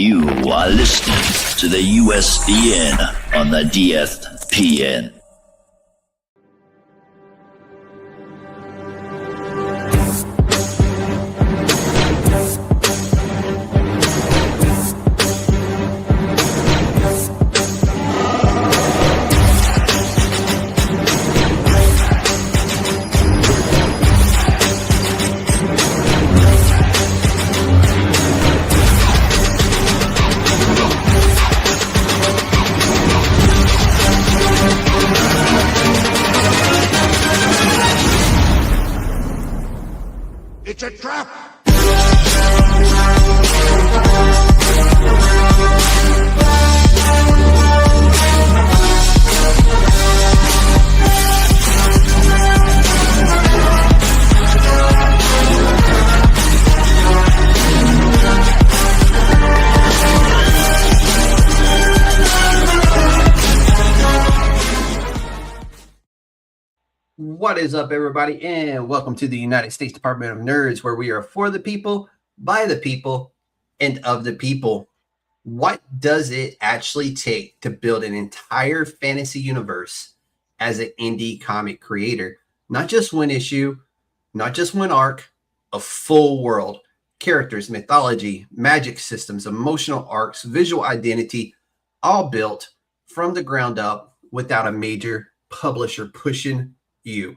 You are listening to the USDN on the DSPN. It's a trap! What is up, everybody, and welcome to the United States Department of Nerds, where we are for the people, by the people, and of the people. What does it actually take to build an entire fantasy universe as an indie comic creator? Not just one issue, not just one arc, a full world. Characters, mythology, magic systems, emotional arcs, visual identity, all built from the ground up without a major publisher pushing you.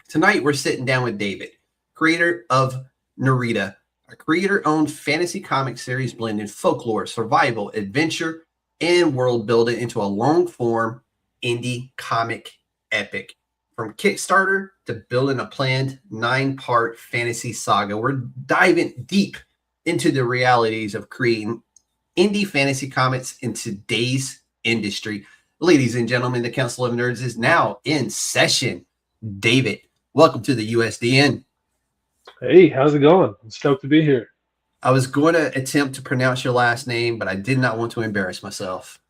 Tonight we're sitting down with David, creator of Nerida, a creator-owned fantasy comic series blending folklore, survival, adventure, and world building into a long-form indie comic epic. From Kickstarter to building a planned 9-part fantasy saga, we're diving deep into the realities of creating indie fantasy comics in today's industry. Ladies and gentlemen, the Council of Nerds is now in session. David, welcome to the USDN. Hey, how's it going? I'm stoked to be here. I was going to attempt to pronounce your last name, but I did not want to embarrass myself.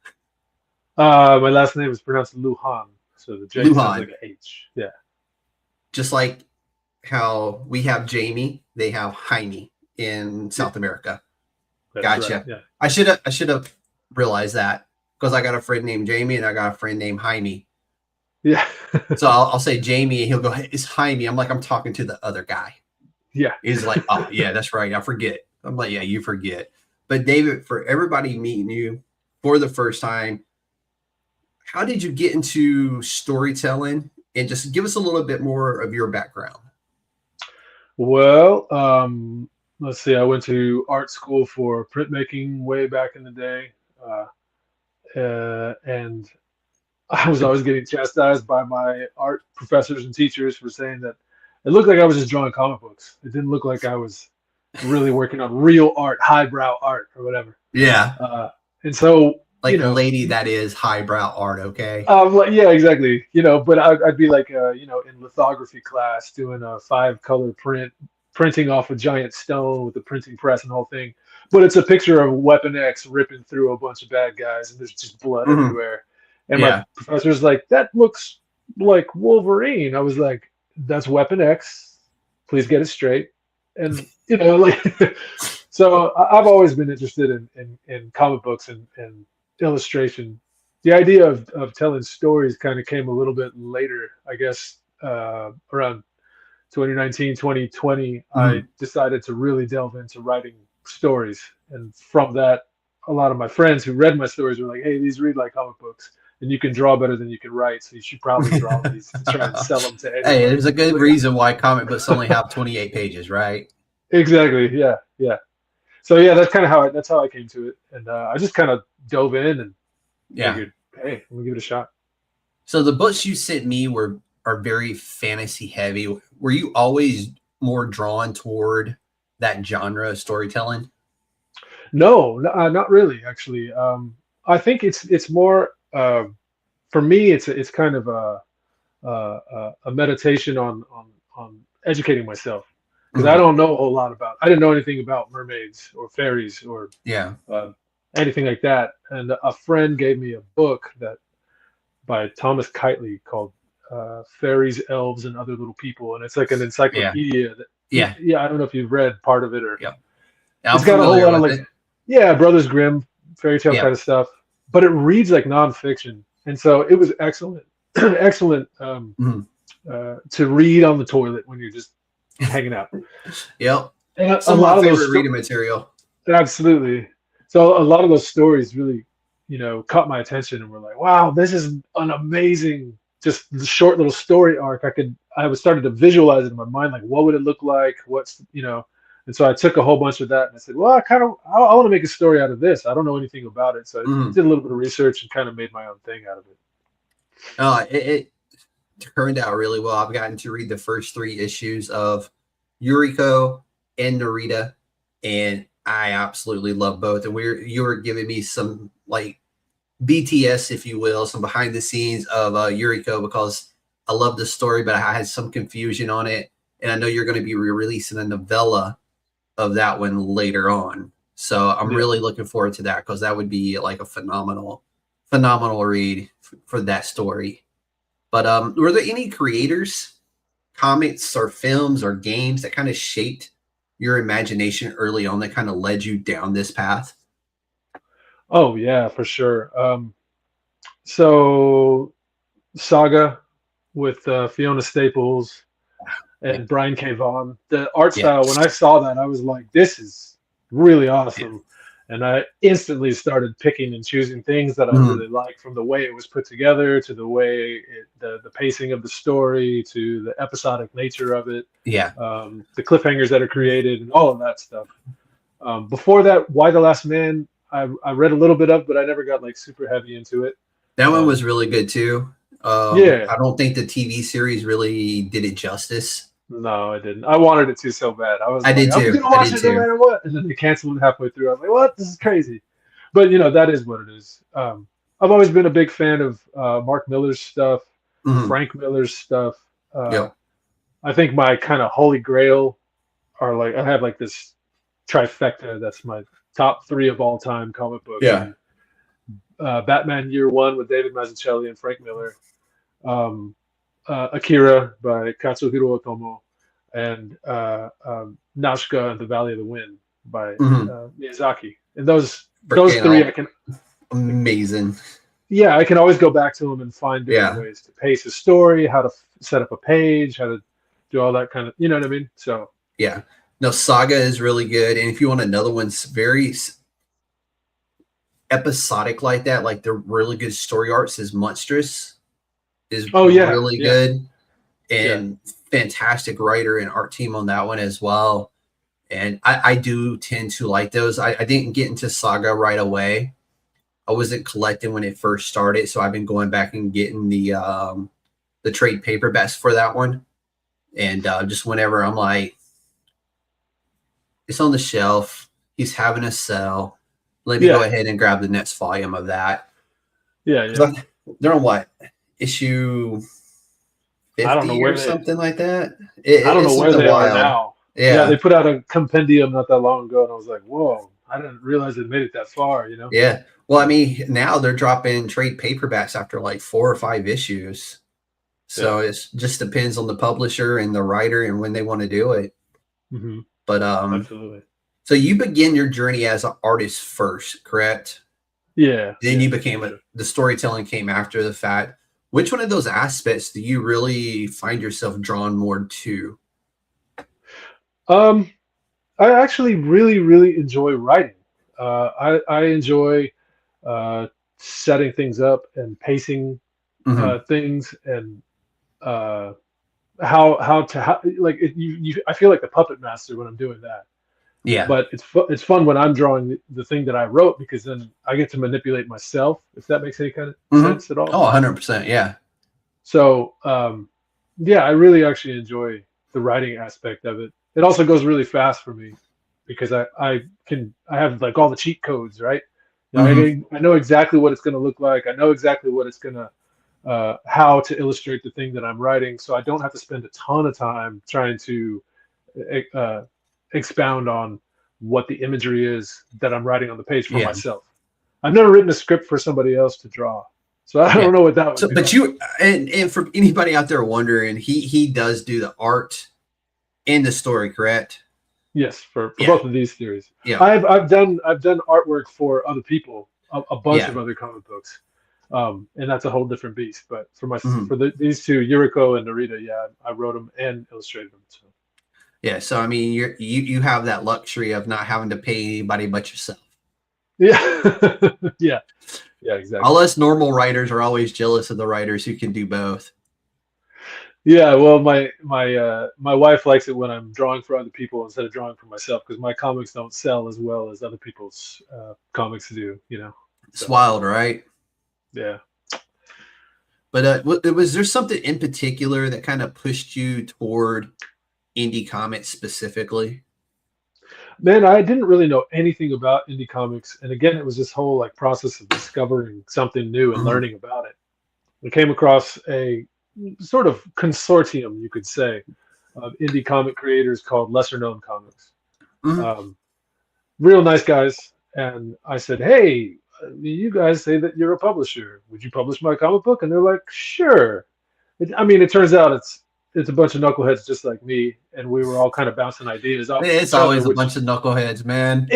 My last name is pronounced Luján, so the J sounds like an H. Yeah. Just like how we have Jamie, they have Jaime in South America. That's Gotcha. Right, yeah. I should have realized that because I got a friend named Jamie and I got a friend named Jaime. Yeah. So I'll say Jamie and he'll go, "It's Jaime." I'm like, I'm talking to the other guy. Yeah. He's like, "Oh, yeah, that's right. I forget." I'm like, "Yeah, you forget." But David, for everybody meeting you for the first time, how did you get into storytelling? And just give us a little bit more of your background. Well, let's see. I went to art school for printmaking way back in the day. And I was always getting chastised by my art professors and teachers for saying that it looked like I was just drawing comic books. It didn't look like I was really working on real art, highbrow art or whatever. Yeah. And so, like a lady that is highbrow art, okay? Like, yeah, exactly. But I'd be like, in lithography class doing a 5-color printing off a giant stone with the printing press and the whole thing. But it's a picture of Weapon X ripping through a bunch of bad guys, and there's just blood everywhere. And my professor's like, "That looks like Wolverine." I was like, "That's Weapon X. Please get it straight." And so I've always been interested in comic books and illustration. The idea of telling stories kind of came a little bit later, I guess, around 2019, 2020. I decided to really delve into writing stories. And from that, a lot of my friends who read my stories were like, "Hey, these read like comic books. And you can draw better than you can write, so you should probably draw these to try and sell them to anyone." Hey, there's a good reason why comic books only have 28 pages, right? Exactly. Yeah. So yeah, that's how I came to it, and I just kind of dove in and figured, hey, let me give it a shot. So the books you sent me are very fantasy heavy. Were you always more drawn toward that genre of storytelling? No, not really. Actually, I think it's more. For me, it's kind of a meditation on educating myself, because I don't know a whole lot I didn't know anything about mermaids or fairies or anything like that. And a friend gave me a book by Thomas Kitely called Fairies, Elves, and Other Little People, and it's like an encyclopedia. I don't know if you've read part of it or. Yeah, it's got a whole lot of Yeah, Brothers Grimm, fairy tale Yeah. kind of stuff, but it reads like nonfiction, and so it was excellent, excellent to read on the toilet when you're just hanging out. Yep. And a Some of lot my of favorite those reading material. absolutely. So a lot of those stories really, caught my attention, and were like, wow, this is an amazing, just the short little story arc. I was starting to visualize it in my mind, like what would it look like? And so I took a whole bunch of that and I said, well, I want to make a story out of this. I don't know anything about it. So I did a little bit of research and kind of made my own thing out of it. It turned out really well. I've gotten to read the first 3 issues of Yuriko and Nerida, and I absolutely love both. And you were giving me some like BTS, if you will, some behind the scenes of Yuriko, because I love the story, but I had some confusion on it. And I know you're going to be releasing a novella of that one later on. So I'm really looking forward to that, because that would be like a phenomenal read for that story. But were there any creators, comics or films or games that kind of shaped your imagination early on, that kind of led you down this path? Oh yeah, for sure. So Saga with Fiona Staples and Brian K. Vaughan. The art style, when I saw that, I was like, this is really awesome. Yeah. And I instantly started picking and choosing things that I really liked, from the way it was put together to the way the pacing of the story to the episodic nature of it. Yeah. The cliffhangers that are created and all of that stuff. Before that, Why the Last Man, I read a little bit of, but I never got like super heavy into it. That one was really good too. I don't think the TV series really did it justice. No, I didn't. I wanted it to so bad. I did too. I'm gonna watch it no matter what, and then they canceled it halfway through. I was like, "What? This is crazy." But that is what it is. I've always been a big fan of Mark Miller's stuff, Frank Miller's stuff. I think my kind of holy grail are like, I have like this trifecta. That's my top 3 of all time comic books. Yeah. Batman Year One with David Mazzucchelli and Frank Miller. Akira by Katsuhiro Otomo, and Nausicaa and the Valley of the Wind by Miyazaki. And those 3 I can amazing. Yeah, I can always go back to them and find different ways to pace a story, how to set up a page, how to do all that kind of, you know what I mean? So yeah, no, Saga is really good, and if you want another one's very episodic like that, like the really good story arcs, is Monstrous. Is really good, and fantastic writer and art team on that one as well. And I do tend to like those. I didn't get into Saga right away. I wasn't collecting when it first started, so I've been going back and getting the trade paperbacks for that one. And just whenever I'm like, it's on the shelf, he's having a sale, let me go ahead and grab the next volume of that. Yeah. They're on what? Issue 50 I don't know where or something like that. I don't know where they are now. Yeah, they put out a compendium not that long ago, and I was like, whoa, I didn't realize it made it that far, Yeah. Well, I mean, now they're dropping trade paperbacks after like 4 or 5 issues. So it just depends on the publisher and the writer and when they want to do it. But absolutely. So you begin your journey as an artist first, correct? Yeah. Then you became the storytelling came after the fact. Which one of those aspects do you really find yourself drawn more to? I actually really, really enjoy writing. I enjoy setting things up and pacing things, and I feel like the puppet master when I'm doing that. Yeah. But it's fun when I'm drawing the thing that I wrote, because then I get to manipulate myself, if that makes any kind of sense at all. Oh, 100%. Yeah. So, I really actually enjoy the writing aspect of it. It also goes really fast for me, because I have like all the cheat codes, right? I know exactly what it's going to look like. I know exactly what it's going to, how to illustrate the thing that I'm writing. So I don't have to spend a ton of time trying to, expound on what the imagery is that I'm writing on the page for myself. I've never written a script for somebody else to draw, so I don't know what that would be. But you and for anybody out there wondering, he does do the art and the story, correct? Yes, for Yeah. both of these series. Yeah. I've done artwork for other people, a bunch Yeah. of other comic books, and that's a whole different beast. But for Mhm. these two, Yuriko and Nerida, yeah, I wrote them and illustrated them. So. Yeah. So I mean, you have that luxury of not having to pay anybody but yourself. Yeah, yeah, yeah, exactly. All us normal writers are always jealous of the writers who can do both. Yeah, well, my wife likes it when I'm drawing for other people instead of drawing for myself because my comics don't sell as well as other people's comics do. It's So, wild, right? yeah. But was there something in particular that kind of pushed you toward indie comics specifically? Man, I didn't really know anything about indie comics, and again, it was this whole like process of discovering something new and Mhm. learning about it. I came across a sort of consortium, you could say, of indie comic creators called Lesser Known Comics. Mhm. Real nice guys, and I said, "Hey, you guys say that you're a publisher. Would you publish my comic book?" And they're like, "Sure." It turns out it's a bunch of knuckleheads just like me, and we were all kind of bouncing ideas off It's each other, always a which bunch of knuckleheads, man.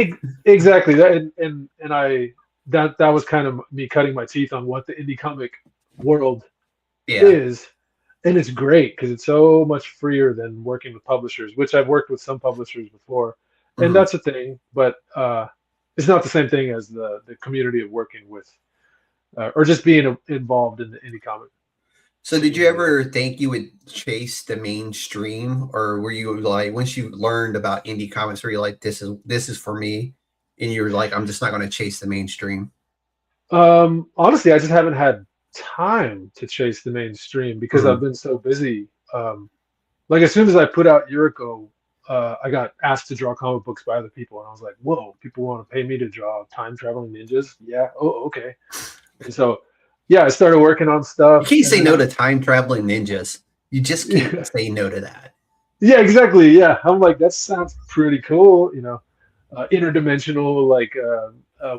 exactly that, and I that was kind of me cutting my teeth on what the indie comic world Yeah. is, and it's great because it's so much freer than working with publishers, which I've worked with some publishers before, and Mhm. that's a thing, but it's not the same thing as the community of working with or just being involved in the indie comic. So did you ever think you would chase the mainstream, or were you like, once you learned about indie comics, were you like, this is for me, and you were like, I'm just not going to chase the mainstream? Honestly, I just haven't had time to chase the mainstream because I've Mhm. been so busy. Like as soon as I put out Yuriko, I got asked to draw comic books by other people, and I was like, "Whoa, people want to pay me to draw time traveling ninjas? Yeah, oh, okay." And so, yeah, I started working on You stuff, can't and say then no to time traveling ninjas. You just can't yeah, say no to that. yeah, exactly, yeah. I'm like, that sounds pretty cool, interdimensional like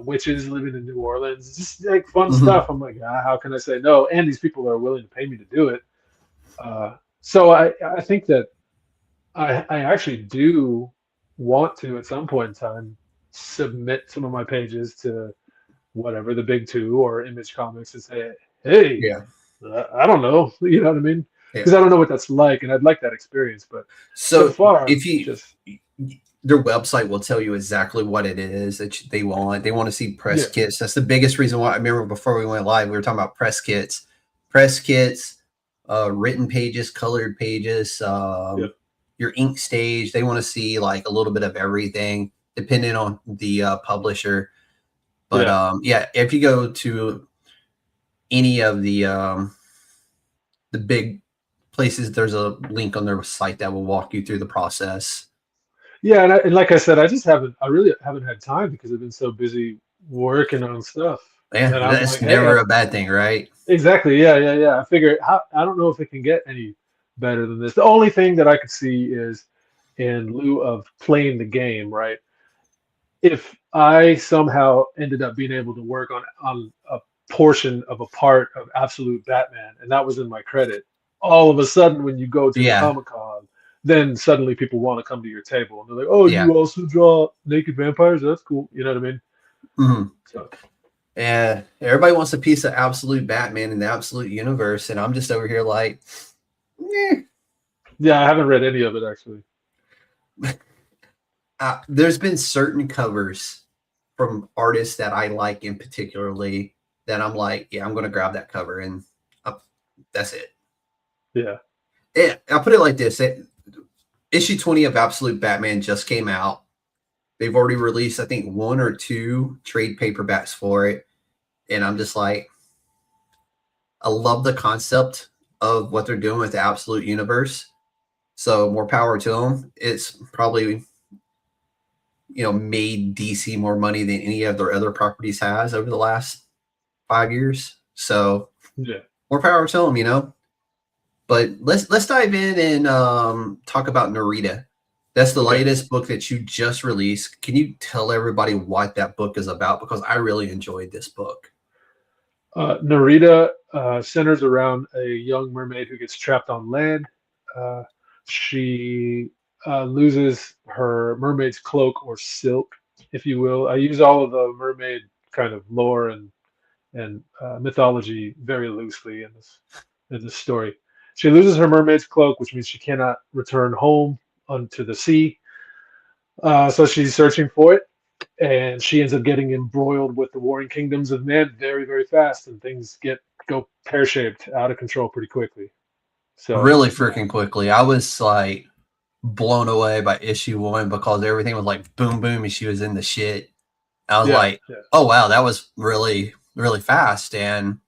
witches living in New Orleans, just like fun Mhm. stuff. I'm like, how can I say no? And these people are willing to pay me to do it. So I think that I actually do want to at some point in time submit some of my pages to whatever the big two or Image Comics and say, hey, Yeah. I don't know, you know what I mean? Yeah. Because I don't know what that's like, and I'd like that experience. But so So far, if you just their website will tell you exactly what it is that they want. They want to see press yeah, kits. That's the biggest reason why. I remember before we went live, we were talking about press kits, written pages, colored pages, yeah, your ink stage. They want to see like a little bit of everything, depending on the publisher. But yeah. yeah, if you go to any of the big places, there's a link on their site that will walk you through the process. Yeah, and like I said, I really haven't had time because I've been so busy working on stuff. Yeah, And I'm that's like, hey, never a bad thing, right? exactly, yeah, yeah, yeah. I figure I don't know if it can get any better than this. The only thing that I could see is in lieu of playing the game, right? If I somehow ended up being able to work on a portion of a part of Absolute Batman, and that was in my credit, all of a sudden when you go to a Yeah, Comic Con, then suddenly people want to come to your table and they're like, "Oh, yeah. you also draw naked vampires? That's cool." You know what I mean? Mhm. So Yeah, everybody wants a piece of absolute Batman in the absolute universe, and I'm just over here like, eh. yeah, I haven't read any of it actually. There's been certain covers from artists that I like in particularly that I'm like, yeah, I'm going to grab that cover, and that's it. Yeah, Yeah, I'll put it like this: issue 20 of Absolute Batman just came out. They've already released, I think, 1 or 2 trade paperbacks for it, and I'm just like, I love the concept of what they're doing with the Absolute Universe. So more power to them. It's probably made DC more money than any of their other properties has over the last 5 years. So yeah. more power to them. But let's dive in and talk about Nerida. That's the Okay. latest book that you just released. Can you tell everybody what that book is about? Because I really enjoyed this book. Nerida centers around a young mermaid who gets trapped on land. She loses her mermaid's cloak or silk, if you will. I use all of the mermaid kind of lore and mythology very loosely in this story. She loses her mermaid's cloak, which means she cannot return home onto the sea. So she's searching for it, and she ends up getting embroiled with the warring kingdoms of men very, very fast, and things go pear-shaped, out of control pretty quickly. So Really freaking quickly. I was like blown away by issue 1 because everything was like boom, boom, and she was in the shit. I was like, oh, wow, that was really, really fast. And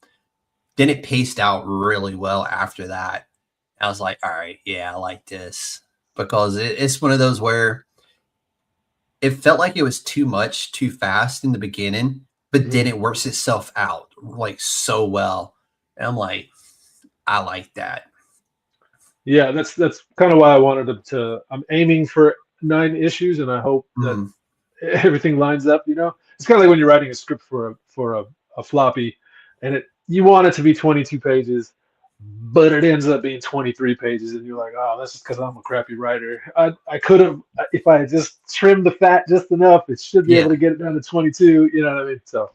then it paced out really well after that. I was like, all right, yeah, I like this. Because it's one of those where it felt like it was too much, too fast in the beginning, but then it works itself out like so well. And I'm like, I like that. Yeah, that's kind of why I wanted to. I'm aiming for 9 issues, and I hope that everything lines up. It's kind of like when you're writing a script for a floppy, and you want it to be 22 pages, but it ends up being 23 pages, and you're like, oh, that's just because I'm a crappy writer. I could have, if I had just trimmed the fat just enough, it should be able to get it down to 22. You know what I mean? So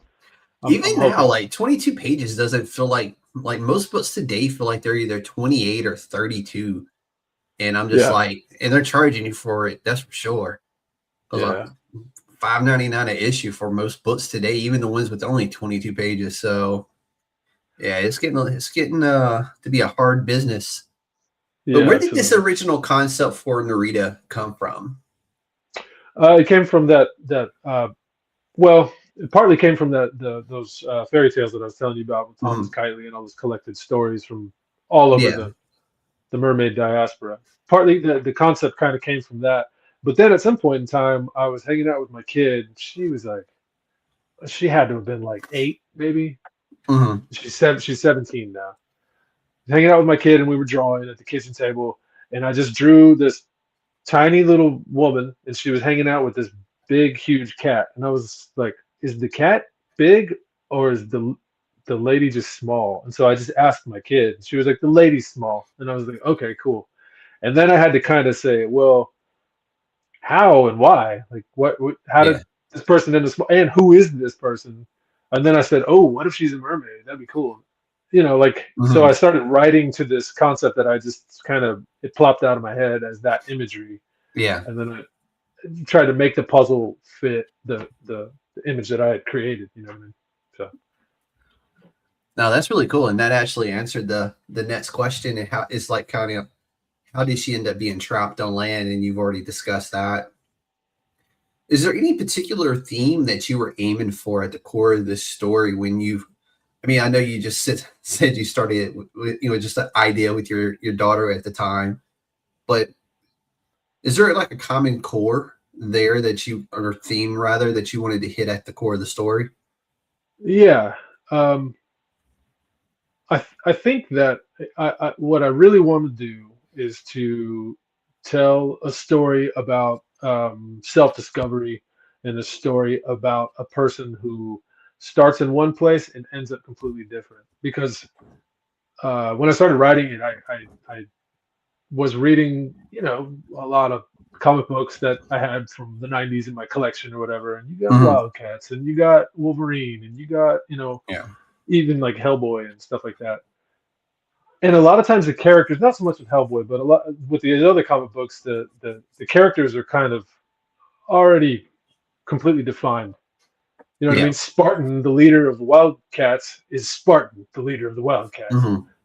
I'm now, like 22 pages doesn't feel like most books today feel like they're either 28 or 32, and I'm just like, and they're charging you for it. That's for sure. Like $5.99 an issue for most books today, even the ones with only 22 pages. So yeah, it's getting to be a hard business. But where did this original concept for Nerida come from? It came from it partly came from those fairy tales that I was telling you about with Thomas Kitely and all those collected stories from all over the mermaid diaspora. Partly the concept kind of came from that. But then at some point in time, I was hanging out with my kid. She had to have been like 8, maybe. She's 17 now. Hanging out with my kid, and we were drawing at the kitchen table, and I just drew this tiny little woman, and she was hanging out with this big, huge cat. And I was like, is the cat big, or is the lady just small? And so I just asked my kid. She was like, the lady's small. And I was like, okay, cool. And then I had to kind of say, well, how and why? Like, how did this person end up small? And who is this person? And then I said, oh, what if she's a mermaid? That'd be cool. So I started writing to this concept that I just it plopped out of my head as that imagery. Yeah. And then I tried to make the puzzle fit the image that I had created, you know what I mean? So. No, that's really cool. And that actually answered the next question. And how it's like how did she end up being trapped on land? And you've already discussed that. Is there any particular theme that you were aiming for at the core of this story I know you just said you started with, just an idea with your daughter at the time, but is there like a common core there or theme rather that you wanted to hit at the core of the story? Yeah. I think that what I really want to do is to tell a story about self-discovery and a story about a person who starts in one place and ends up completely different. Because when I started writing it, I was reading, a lot of comic books that I had from the 90s in my collection or whatever. And you got Wildcats, and you got Wolverine, and you got, even like Hellboy and stuff like that. And a lot of times the characters, not so much with Hellboy, but a lot with the other comic books, the characters are kind of already completely defined. You know what I mean? Spartan, the leader of the Wildcats, is Spartan, the leader of the Wildcats.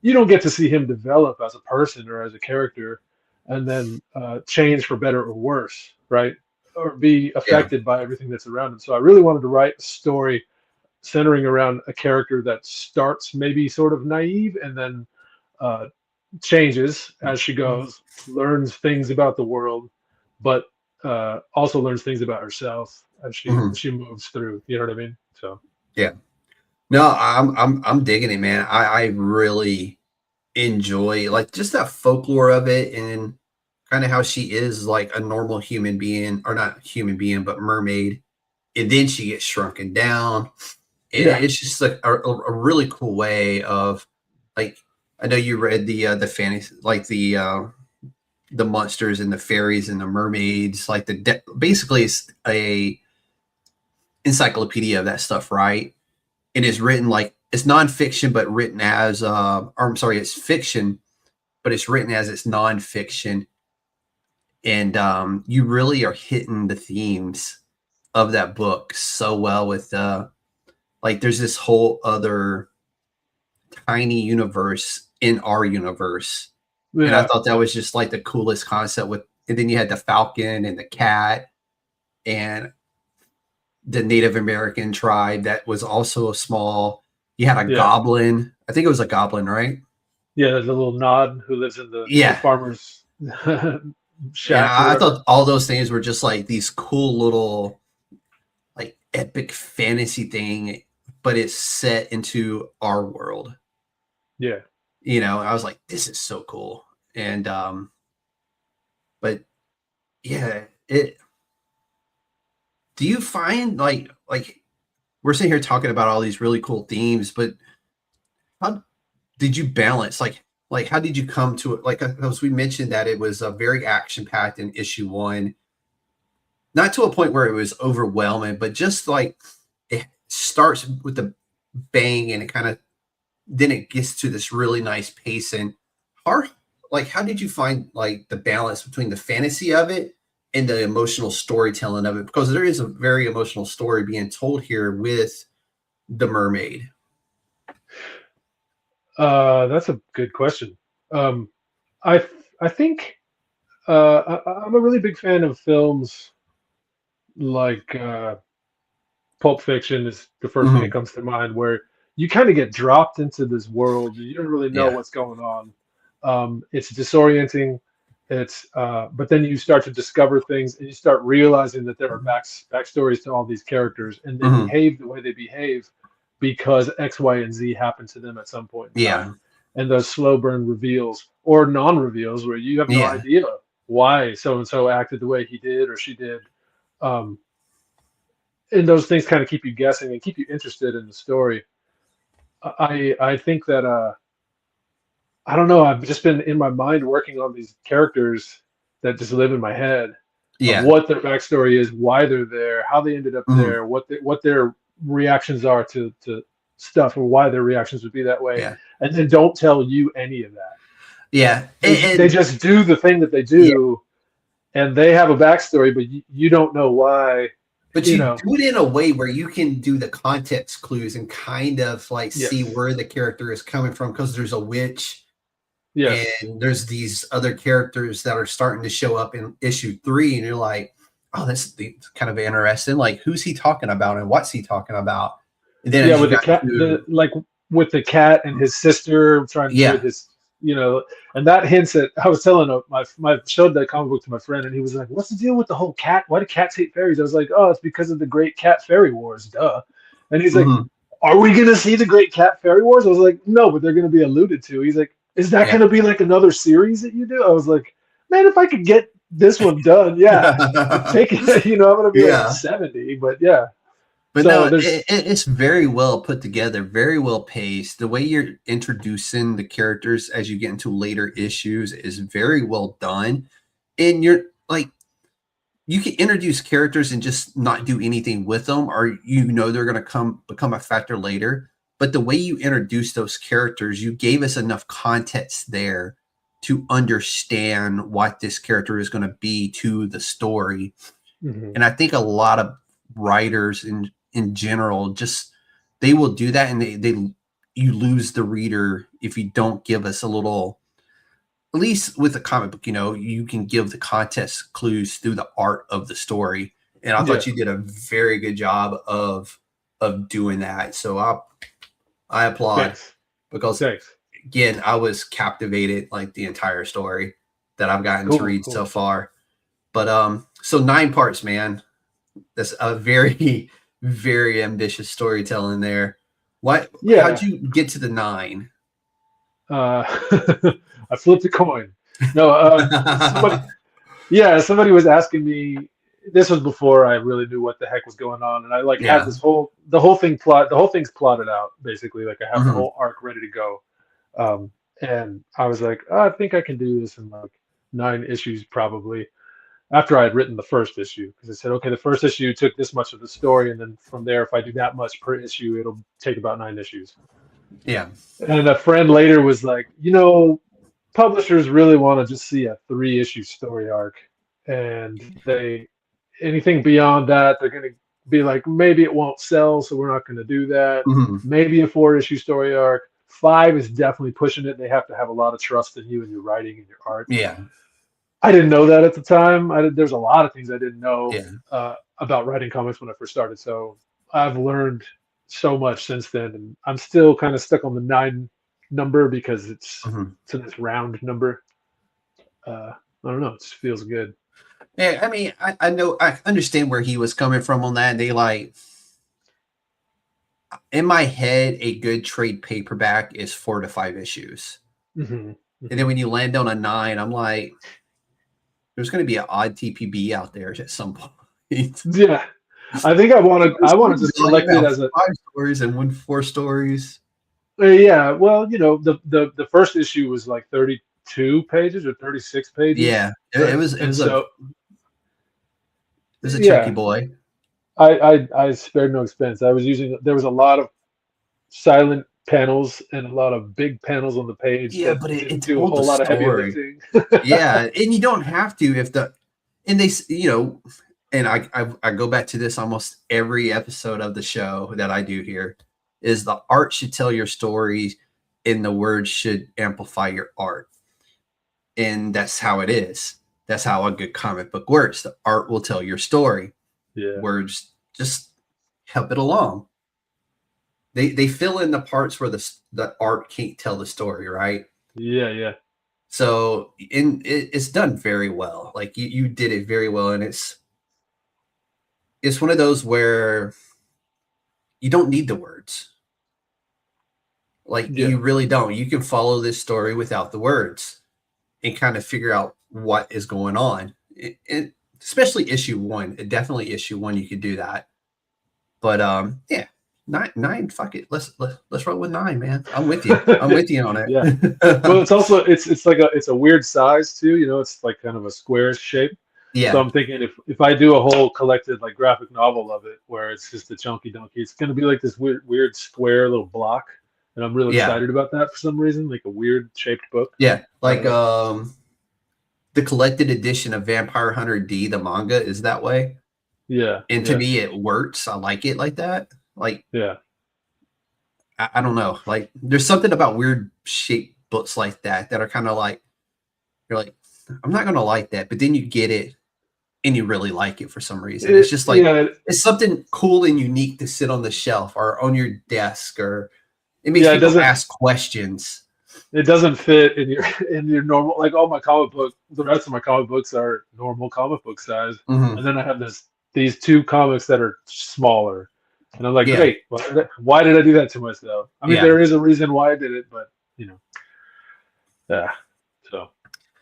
You don't get to see him develop as a person or as a character and then change for better or worse, right? Or be affected by everything that's around him. So I really wanted to write a story centering around a character that starts maybe sort of naive and then changes as she goes, learns things about the world, but also learns things about herself as she moves through. You know what I mean? So no, I'm digging it, man. I really enjoy like just that folklore of it and kind of how she is like a normal human being, or not human being, but mermaid, and then she gets shrunken down. It's just like a really cool way of like, I know you read the fantasy, like the the monsters and the fairies and the mermaids, like basically it's a encyclopedia of that stuff, right? It is written like it's nonfiction, but written as or I'm sorry, it's fiction, but it's written as it's nonfiction. And you really are hitting the themes of that book so well with like there's this whole other tiny universe in our universe. And I thought that was just like the coolest concept and then you had the falcon and the cat and the Native American tribe that was also small. You had a goblin. I think it was a goblin, right? Yeah, there's a little nod who lives in the farmer's shack. I thought all those things were just like these cool little like epic fantasy thing, but it's set into our world. Yeah. You know, I was like, this is so cool. And but yeah, do you find like we're sitting here talking about all these really cool themes, but how did you balance like how did you come to it? Like as we mentioned that it was a very action packed in issue 1, not to a point where it was overwhelming, but just like it starts with the bang and it kind of then it gets to this really nice pace. And how did you find like the balance between the fantasy of it and the emotional storytelling of it? Because there is a very emotional story being told here with the mermaid. That's a good question. I think I'm a really big fan of films like Pulp Fiction is the first thing that comes to mind, where you kind of get dropped into this world. You don't really know what's going on. It's disorienting. But then you start to discover things and you start realizing that there are backstories to all these characters and they behave the way they behave because X, Y, and Z happened to them at some point in time. And those slow burn reveals or non-reveals where you have no idea why so-and-so acted the way he did or she did. And those things kind of keep you guessing and keep you interested in the story. I think that I don't know. I've just been in my mind working on these characters that just live in my head. Of what their backstory is, why they're there, how they ended up there, what their reactions are to stuff, or why their reactions would be that way, and then don't tell you any of that. They just do the thing that they do, and they have a backstory, but you don't know why. But you do it in a way where you can do the context clues and kind of like see where the character is coming from, because there's a witch. And there's these other characters that are starting to show up in issue 3, and you're like, oh, that's kind of interesting. Like, who's he talking about and what's he talking about? And then with the cat, with the cat and his sister trying to do this, and that hints at. I was telling my showed that comic book to my friend, and he was like, "What's the deal with the whole cat? Why do cats hate fairies?" I was like, "Oh, it's because of the Great Cat Fairy Wars, duh." And he's like, "Are we gonna see the Great Cat Fairy Wars?" I was like, "No, but they're gonna be alluded to." He's like, "Is that going to be like another series that you do?" I was like, "Man, if I could get this one done, take it." I'm going to be like 70, but But so no, it's very well put together, very well paced. The way you're introducing the characters as you get into later issues is very well done. And you're like, you can introduce characters and just not do anything with them, or they're going to become a factor later. But the way you introduced those characters, you gave us enough context there to understand what this character is going to be to the story. And I think a lot of writers in general, just they will do that, and you lose the reader if you don't give us a little. At least with a comic book, you can give the context clues through the art of the story. And I thought you did a very good job of doing that. So I applaud. Because again, I was captivated like the entire story that I've gotten to read so far. But so 9 parts, man. That's a very, very ambitious storytelling there. How'd you get to the 9? I flipped a coin. No, somebody was asking me. This was before I really knew what the heck was going on, and I had the whole thing's plotted out basically. Like I have the whole arc ready to go, and I was like, I think I can do this in like 9 issues probably after I had written the first issue, because I said, okay, the first issue took this much of the story, and then from there, if I do that much per issue, it'll take about 9 issues. Yeah. And a friend later was like, publishers really want to just see a 3-issue story arc, and anything beyond that, they're going to be like, maybe it won't sell, so we're not going to do that. Maybe a 4-issue story arc. 5 is definitely pushing it. They have to have a lot of trust in you and your writing and your art. Yeah. I didn't know that at the time. There's a lot of things I didn't know about writing comics when I first started. So I've learned so much since then, and I'm still kind of stuck on the 9 number because it's a nice round number. I don't know. It just feels good. Yeah, I mean, I know, I understand where he was coming from on that. They like, in my head, a good trade paperback is 4 to 5 issues. And then when you land on a 9, I'm like, there's going to be an odd TPB out there at some point. Yeah, I think I want to just select it as 5 stories and 1 4 stories. Yeah, well, the first issue was like 32 pages or 36 pages. Yeah, it was a chunky boy. I spared no expense. There was a lot of silent panels and a lot of big panels on the page. Yeah, but it do a whole lot of heavy lifting. Yeah, and you don't have to and I go back to this almost every episode of the show that I do here, is the art should tell your stories and the words should amplify your art. And that's how it is. That's how a good comic book works. The art will tell your story. Yeah. Words just help it along. They fill in the parts where the art can't tell the story, right? Yeah. So it's done very well. Like you did it very well, and it's one of those where you don't need the words. Like you really don't. You can follow this story without the words and kind of figure out what is going on. And especially issue 1. Definitely issue 1 you could do that. But yeah. 9, fuck it. Let's roll with 9, man. I'm with you. I'm with you on it. Yeah. Well, it's also it's like it's a weird size too. It's like kind of a square shape. Yeah. So I'm thinking if I do a whole collected like graphic novel of it where it's just a chunky donkey, it's gonna be like this weird square little block, and I'm really excited about that for some reason, like a weird shaped book. Yeah, like the collected edition of Vampire Hunter D, the manga, is that way. Yeah. And to me, it works. I like it like that. Like, yeah, I don't know. Like, there's something about weird shaped books like that are kind of like, you're like, I'm not gonna like that, but then you get it and you really like it for some reason. It's just like it's something cool and unique to sit on the shelf or on your desk, or it makes people ask questions. It doesn't fit in your normal, like all my comic book. The rest of my comic books are normal comic book size, and then I have these 2 comics that are smaller. And I'm like, great. Why did I do that to myself? I mean, there is a reason why I did it, but yeah.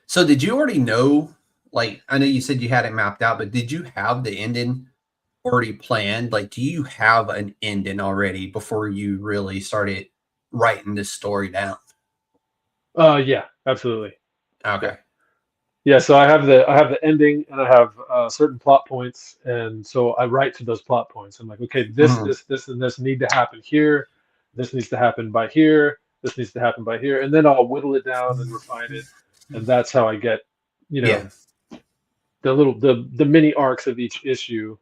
So did you already know? Like, I know you said you had it mapped out, but did you have the ending already planned? Like, do you have an ending already before you really started writing this story down? Yeah, absolutely. Okay. Yeah, so I have the ending, and I have certain plot points, and so I write to those plot points. I'm like, okay, this, and this need to happen here. This needs to happen by here. This needs to happen by here, and then I'll whittle it down and refine it, and that's how I get, the mini arcs of each issue,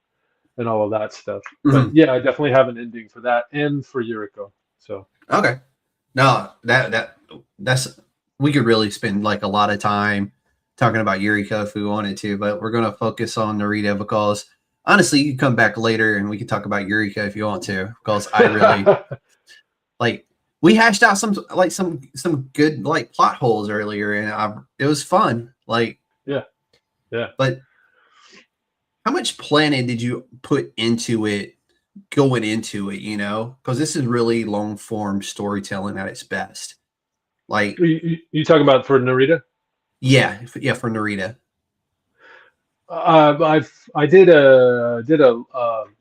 and all of that stuff. But yeah, I definitely have an ending for that and for Yuriko. So okay, no, that's we could really spend like a lot of time talking about Yuriko if we wanted to, but we're going to focus on Nerida because honestly, you can come back later and we can talk about Yuriko if you want to, because I really like, we hashed out some good like plot holes earlier, and it was fun. Like, yeah. But how much planning did you put into it going into it? Because this is really long form storytelling at its best. Like, you talking about for Nerida? Yeah, for Nerida. I did a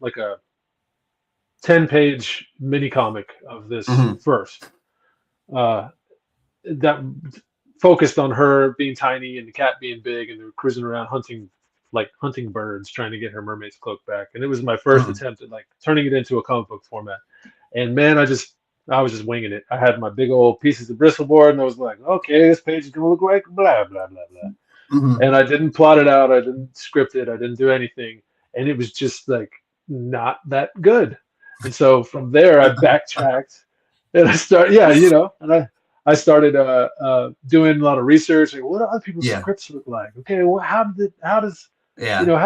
like a 10-page mini comic of this first. That focused on her being tiny and the cat being big, and they were cruising around hunting birds, trying to get her mermaid's cloak back. And it was my first attempt at like turning it into a comic book format. And man, I was just winging it. I had my big old pieces of bristolboard, and I was like, okay, this page is gonna look like blah blah blah blah. And I didn't plot it out. I didn't script it. I didn't do anything, and it was just like not that good. And so from there, I backtracked, and I started, and I started doing a lot of research. Like, what do other people's scripts look like? Okay, well, how does how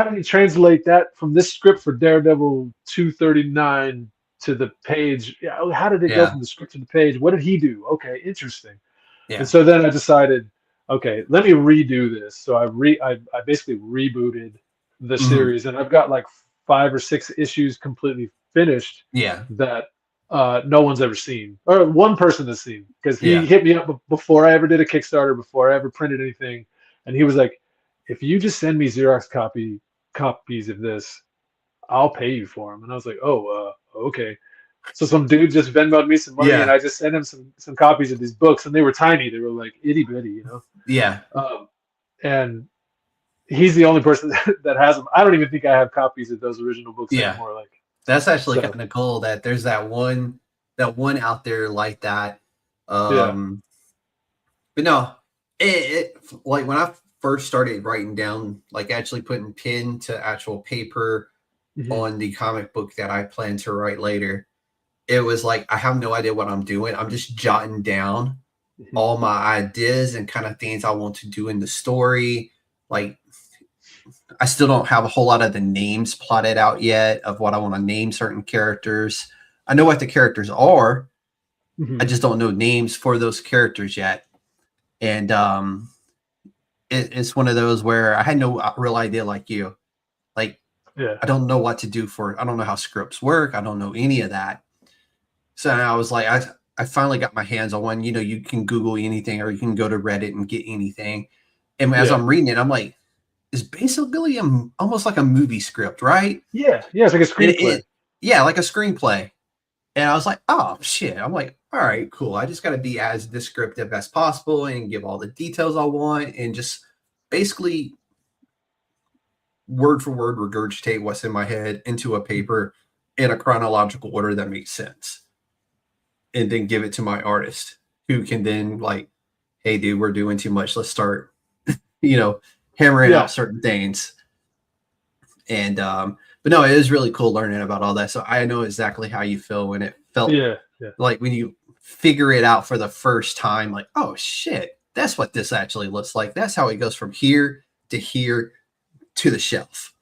did he translate that from this script for Daredevil 239 to the page? How did it go from the script to the page? What did he do? Okay, interesting. And so then I decided, okay, let me redo this. So I basically rebooted the series, and I've got like 5 or 6 issues completely finished. That no one's ever seen, or one person has seen, because he hit me up before I ever did a Kickstarter, before I ever printed anything, and he was like, if you just send me Xerox copies of this, I'll pay you for them. And I was like, okay. So some dude just Venmo'd me some money, and I just sent him some copies of these books, and they were tiny. They were like itty bitty, and he's the only person that has them. I don't even think I have copies of those original books anymore. Like, that's actually kind of cool that there's that one out there like that. But no, it like when I first started writing down, like actually putting pen to actual paper on the comic book that I plan to write later, it was like I have no idea what I'm doing. I'm just jotting down all my ideas and kind of things I want to do in the story. Like, I still don't have a whole lot of the names plotted out yet of what I want to name certain characters. I know what the characters are. I just don't know names for those characters yet. And it's one of those where I had no real idea, like you. Like, I don't know what to do I don't know how scripts work. I don't know any of that. So I was like, I finally got my hands on one. You can Google anything, or you can go to Reddit and get anything. And as I'm reading it, I'm like, it's basically almost like a movie script, right? Yeah, it's like a screenplay. Like a screenplay. And I was like, oh, shit. I'm like, all right, cool. I just got to be as descriptive as possible and give all the details I want, and just basically word for word regurgitate what's in my head into a paper in a chronological order that makes sense. And then give it to my artist, who can then like, hey, dude, we're doing too much. Let's start, hammering out certain things. And but no, it is really cool learning about all that. So I know exactly how you feel when it felt like when you figure it out for the first time, like, oh shit, that's what this actually looks like. That's how it goes from here to here to the shelf.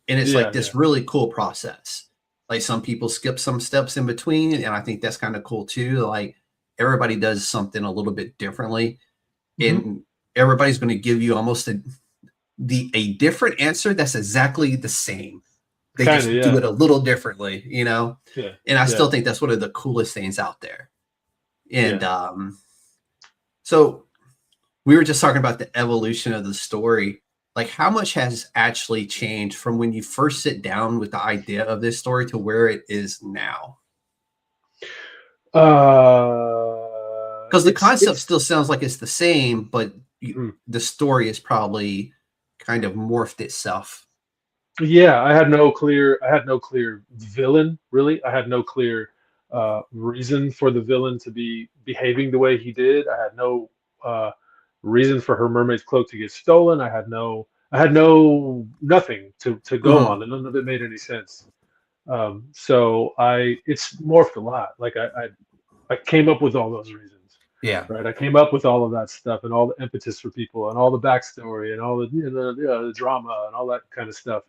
And it's like this really cool process. Like, some people skip some steps in between, and I think that's kind of cool too. Like, everybody does something a little bit differently, and everybody's going to give you almost a different answer that's exactly the same. They just do it a little differently, And I still think that's one of the coolest things out there. And so we were just talking about the evolution of the story. Like, how much has actually changed from when you first sit down with the idea of this story to where it is now? Because the concept still sounds like it's the same, but the story is probably kind of morphed itself. Yeah, I had no clear villain, really. I had no clear reason for the villain to be behaving the way he did. I had no reason for her mermaid's cloak to get stolen. I had nothing to go on, and none of it made any sense. So it's morphed a lot. Like, I came up with all those reasons. Yeah. Right. I came up with all of that stuff, and all the impetus for people, and all the backstory, and all the drama, and all that kind of stuff.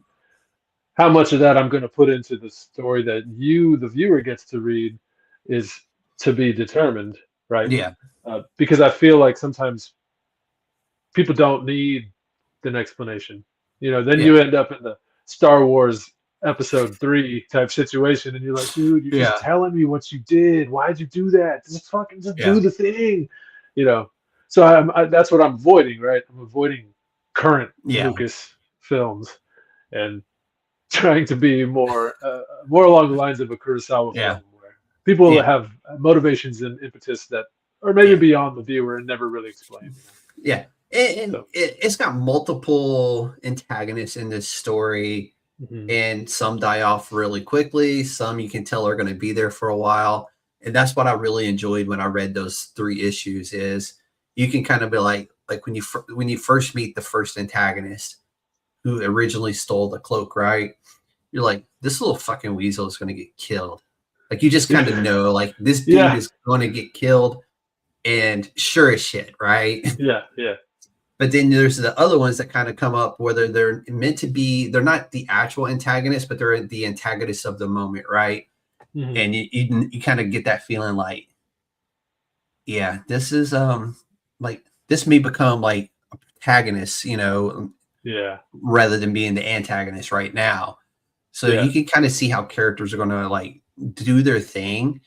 How much of that I'm going to put into the story that you, the viewer, gets to read is to be determined, right? Yeah. Because I feel like sometimes people don't need an explanation. Then you end up in the Star Wars Episode 3 type situation, and you're like, dude, you're just telling me what you did. Why'd you do that? Just do the thing, So that's what I'm avoiding, right? I'm avoiding current Lucas films and trying to be more along the lines of a Kurosawa film, where people have motivations and impetus that are maybe beyond the viewer and never really explained. Yeah. And So, it's got multiple antagonists in this story, and some die off really quickly. Some you can tell are going to be there for a while. And that's what I really enjoyed when I read those 3 issues is you can kind of be like when you first meet the first antagonist who originally stole the cloak, right? You're like, this little fucking weasel is going to get killed. Like, you just kind of know, like, this dude is going to get killed, and sure as shit, right? Yeah. But then there's the other ones that kind of come up, whether they're meant to be, they're not the actual antagonists, but they're the antagonists of the moment, right? And you kind of get that feeling like, yeah, this is like this may become like a protagonist, rather than being the antagonist right now. So you can kind of see how characters are going to like do their thing,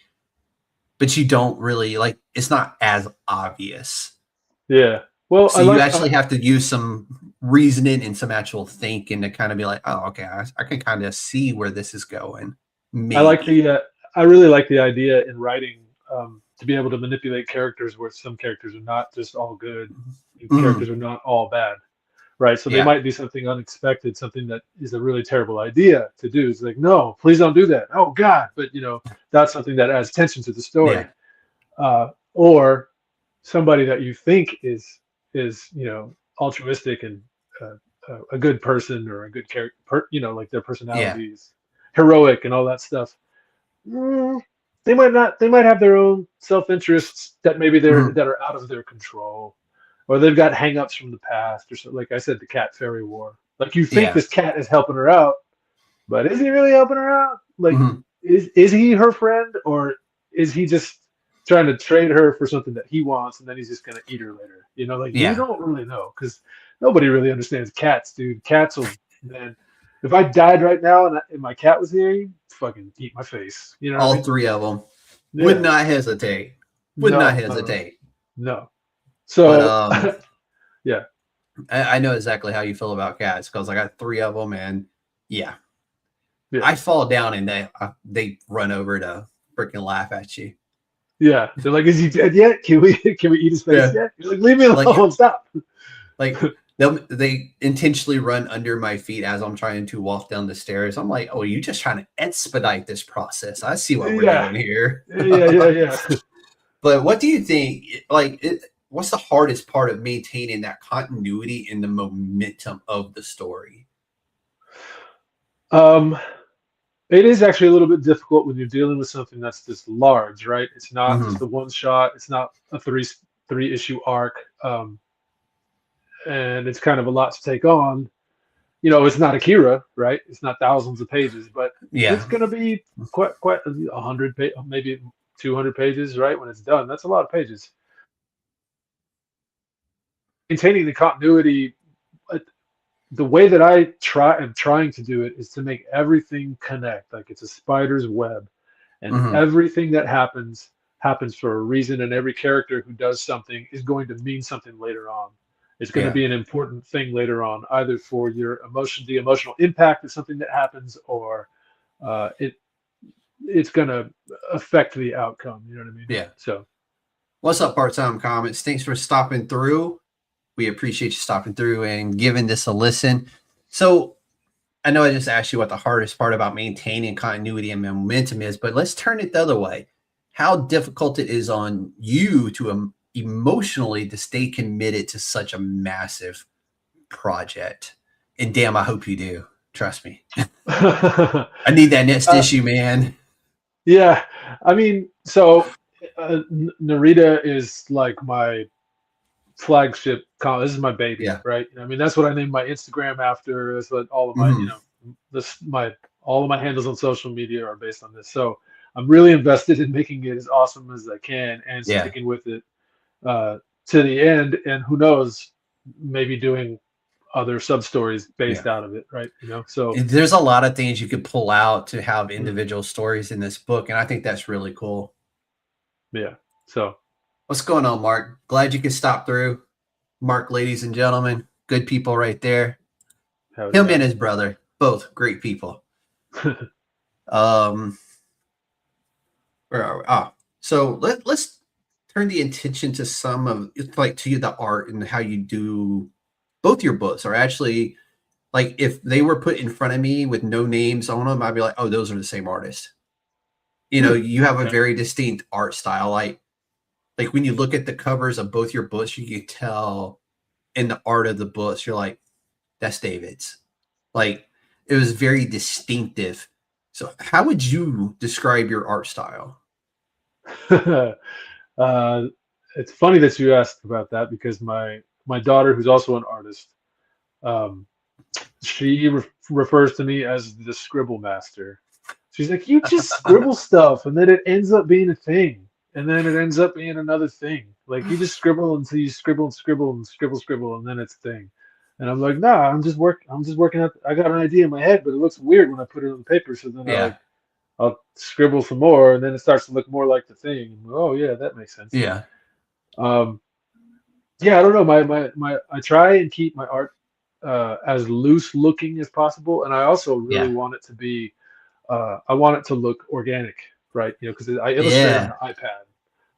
but you don't really like, it's not as obvious. Yeah. Well, so you actually have to use some reasoning and some actual thinking to kind of be like, oh, okay, I can kind of see where this is going. Maybe. I really like the idea in writing to be able to manipulate characters where some characters are not just all good, and characters are not all bad. Right. So they might do something unexpected, something that is a really terrible idea to do. It's like, no, please don't do that. Oh God. But that's something that adds tension to the story. Or somebody that you think is altruistic and a good person or a good character, like their personality is heroic and all that stuff. They might have their own self-interests that maybe that are out of their control. Or they've got hang-ups from the past, or so. Like I said, the cat fairy war. Like, you think this cat is helping her out, but is he really helping her out? Like, is he her friend, or is he just trying to trade her for something that he wants, and then he's just gonna eat her later? You don't really know, because nobody really understands cats, dude. Cats will, man. If I died right now and my cat was here, he'd fucking eat my face. All 3 of them would not hesitate. Not hesitate. No. So, but, yeah, I know exactly how you feel about cats because I got 3 of them, and I fall down and they run over to freaking laugh at you. Yeah, they're like, "Is he dead yet? Can we eat his face yet?" You're like, "Leave me alone, stop!" Like they intentionally run under my feet as I'm trying to walk down the stairs. I'm like, "Oh, you're just trying to expedite this process. I see what we're doing here." Yeah. But what do you think? Like what's the hardest part of maintaining that continuity and the momentum of the story? It is actually a little bit difficult when you're dealing with something that's this large, right? It's not just a one shot. It's not a three issue arc. And it's kind of a lot to take on. It's not Akira, right? It's not thousands of pages, but it's going to be quite 100, maybe 200 pages, right? When it's done, that's a lot of pages. Maintaining the continuity, the way that I'm trying to do it is to make everything connect, like it's a spider's web, and everything that happens for a reason, and every character who does something is going to mean something later on. It's going to be an important thing later on, either for the emotional impact of something that happens, or it's going to affect the outcome. You know what I mean? Yeah. So, what's up, Part-Time Comments? Thanks for stopping through. We appreciate you stopping through and giving this a listen. So I know I just asked you what the hardest part about maintaining continuity and momentum is, but let's turn it the other way. How difficult it is on you to emotionally to stay committed to such a massive project. And damn, I hope you do. Trust me. I need that next issue, man. Yeah. I mean, so Nerida is like my flagship. This is my baby, right? I mean, that's what I named my Instagram after. That's what all of my, all of my handles on social media are based on this. So I'm really invested in making it as awesome as I can and sticking with it to the end. And who knows, maybe doing other sub stories based out of it, right? So there's a lot of things you could pull out to have individual stories in this book, and I think that's really cool. Yeah. So what's going on, Mark? Glad you could stop through. Mark, ladies and gentlemen, good people right there. Him and his brother, both great people. Where are we? So let's turn the attention to some of it's like to the art and how you do both your books are actually like if they were put in front of me with no names on them, I'd be like, oh, those are the same artist. You know, you have a very distinct art style. Like when you look at the covers of both your books, you can tell in the art of the books, you're like, that's David's. Like it was very distinctive. So how would you describe your art style? It's funny that you asked about that because my daughter, who's also an artist, she refers to me as the scribble master. She's like, you just scribble stuff, and then it ends up being a thing, and then it ends up being another thing. Like you just scribble until you scribble and scribble and scribble, and then it's a thing. And I'm like, nah, I'm just working out. I got an idea in my head, but it looks weird when I put it on paper. So then I'll scribble some more, and then it starts to look more like the thing. Oh yeah, that makes sense. Yeah. Yeah, I don't know. I try and keep my art as loose looking as possible, and I also really want it to be. I want it to look organic, right? You know, because I illustrate on the iPad.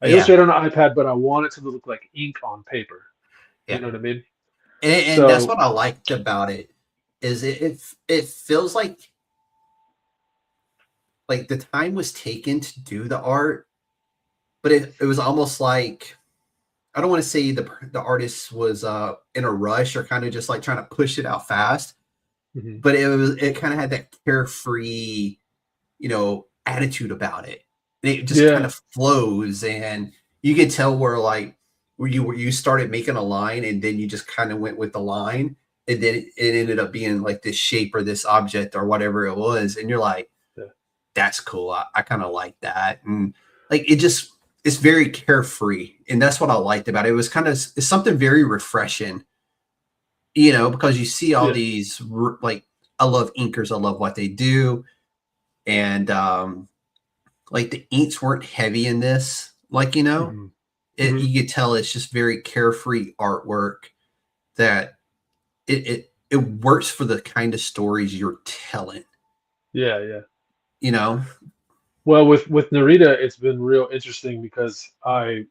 I illustrate on the iPad, but I want it to look like ink on paper. You know what I mean? And so, that's what I liked about it. Is it feels like the time was taken to do the art, but it was almost like I don't want to say the artist was in a rush or kind of just like trying to push it out fast. But it kind of had that carefree, you know, attitude about it. And it just kind of flows, and you could tell where you started making a line, and then you just kind of went with the line, and then it ended up being like this shape or this object or whatever it was, and you're like, that's cool. I kind of like that, and like it's very carefree, and that's what I liked about it. It was it's something very refreshing. You know, because you see all these, like, I love inkers. I love what they do. And, like, the inks weren't heavy in this. Like, you know, you could tell it's just very carefree artwork that it works for the kind of stories you're telling. Yeah, yeah. You know? Well, with Nerida, it's been real interesting because I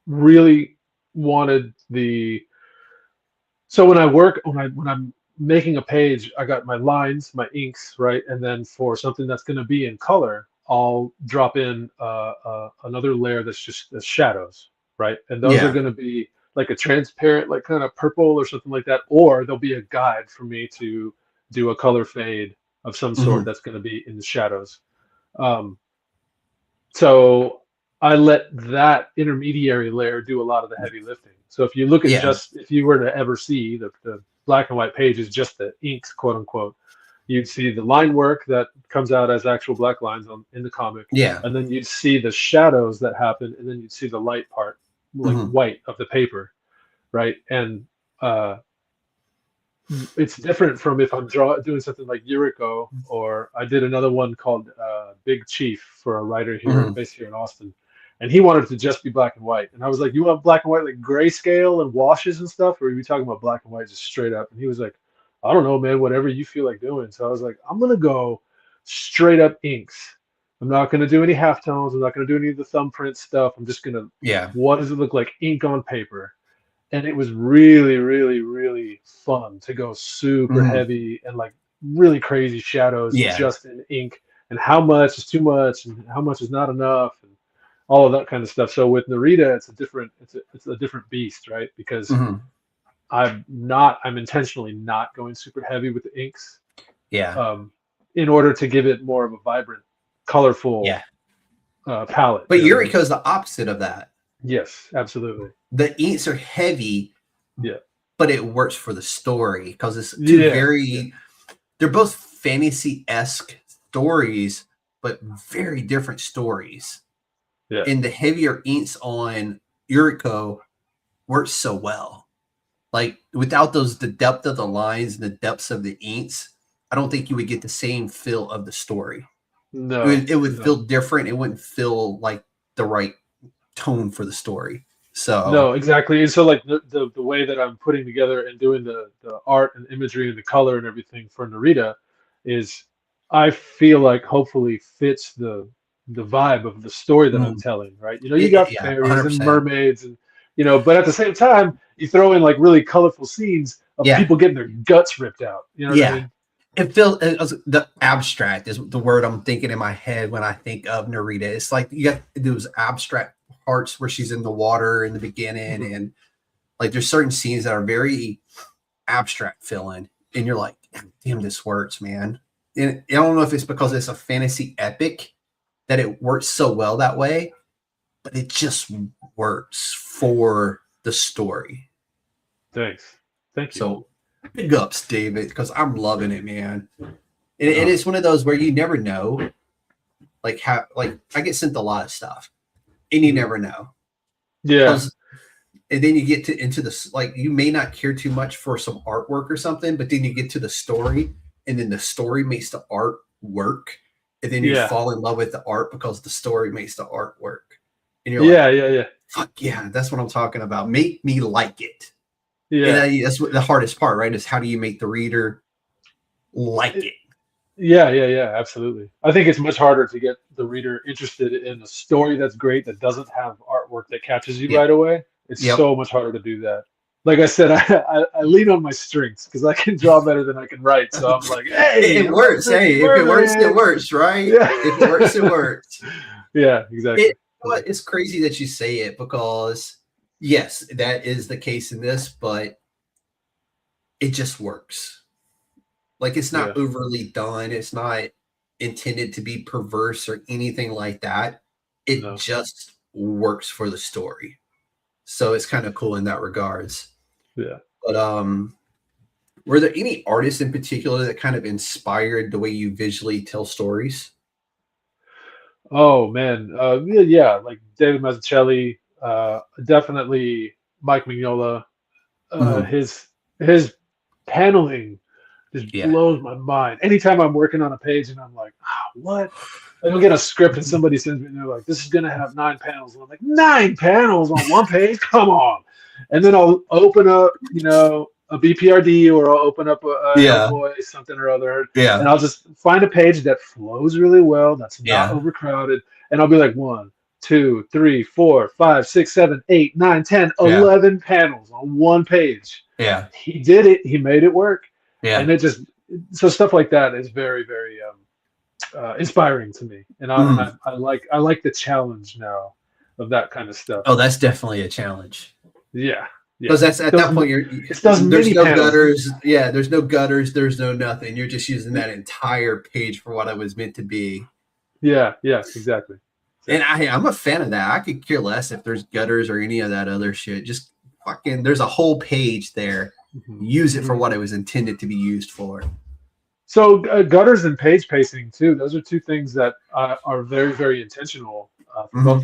really wanted So when I'm making a page, I got my lines, my inks, right? And then for something that's going to be in color, I'll drop in another layer that's shadows, right? And those are going to be like a transparent, like kind of purple or something like that, or there'll be a guide for me to do a color fade of some sort that's going to be in the shadows. So I let that intermediary layer do a lot of the heavy lifting. So if you look at if you were to ever see the black and white page is just the inks, quote unquote, you'd see the line work that comes out as actual black lines in the comic. Yeah. And then you'd see the shadows that happen, and then you'd see the light part, like white of the paper, right? And it's different from if I'm doing something like Yuriko, or I did another one called Big Chief for a writer here, based here in Austin. And he wanted it to just be black and white. And I was like, you want black and white, like grayscale and washes and stuff? Or are you talking about black and white just straight up? And he was like, I don't know, man, whatever you feel like doing. So I was like, I'm going to go straight up inks. I'm not going to do any halftones. I'm not going to do any of the thumbprint stuff. I'm just going to, what does it look like? Ink on paper. And it was really, really, really fun to go super heavy and like really crazy shadows just in ink. And how much is too much and how much is not enough. And all of that kind of stuff. So with Nerida, it's a different beast, right? Because I'm intentionally not going super heavy with the inks. Yeah. In order to give it more of a vibrant, colorful palette. But Yuriko's the opposite of that. Yes, absolutely. The inks are heavy. Yeah. But it works for the story because it's they're both fantasy-esque stories, but very different stories. Yeah. And the heavier inks on Yuriko works so well. Like without the depth of the lines and the depths of the inks, I don't think you would get the same feel of the story. No, it would feel different. It wouldn't feel like the right tone for the story. So no, exactly. And so like the way that I'm putting together and doing the art and imagery and the color and everything for Nerida is, I feel like hopefully fits the the vibe of the story that I'm telling, right? You know, you got fairies 100%. and mermaids, and you know, but at the same time, you throw in like really colorful scenes of people getting their guts ripped out. You know what I mean? It feels the abstract is the word I'm thinking in my head when I think of Nerida. It's like you got those abstract parts where she's in the water in the beginning, and like there's certain scenes that are very abstract feeling, and you're like, damn, this works, man. And I don't know if it's because it's a fantasy epic that it works so well that way, but it just works for the story. Thanks. Thank you. So big ups, David, because I'm loving it, man. And it's one of those where you never know, like how, like I get sent a lot of stuff, and you never know. Yeah. And then you get into this, like you may not care too much for some artwork or something, but then you get to the story, and then the story makes the art work, and then you fall in love with the art because the story makes the art work. And you're like, fuck yeah, that's what I'm talking about. Make me like it. Yeah, and that's what the hardest part, right? Is how do you make the reader like it? Yeah, absolutely. I think it's much harder to get the reader interested in a story that's great that doesn't have artwork that catches you right away. It's so much harder to do that. Like I said, I lean on my strengths because I can draw better than I can write. So I'm like, hey, it works. Hey, if it works, it works, right? Yeah. If it works, it works. Yeah, exactly. It's crazy that you say it because yes, that is the case in this, but it just works. Like it's not overly done. It's not intended to be perverse or anything like that. It just works for the story. So it's kind of cool in that regards. Yeah. But were there any artists in particular that kind of inspired the way you visually tell stories? Oh man. Yeah, like David Mazzucchelli, definitely Mike Mignola. His paneling just blows my mind. Anytime I'm working on a page and I'm like, what? I'll get a script and somebody sends me and they're like, this is going to have 9 panels. And I'm like, 9 panels on one page? Come on. And then I'll open up, you know, a BPRD or I'll open up a voice, something or other. Yeah. And I'll just find a page that flows really well, that's not overcrowded. And I'll be like 1, 2, 3, 4, 5, 6, 7, 8, 9, 10, 11 panels on one page. Yeah. He did it. He made it work. Yeah. And it just, so stuff like that is very, very inspiring to me. And I like the challenge now of that kind of stuff. Oh, that's definitely a challenge. Yeah. Because that's at that point there's no gutters. Yeah, there's no gutters, there's no nothing. You're just using that entire page for what it was meant to be. Yeah, exactly. And I'm a fan of that. I could care less if there's gutters or any of that other shit. Just fucking there's a whole page there. Use it for what it was intended to be used for. So gutters and page pacing too. Those are two things that are very, very intentional for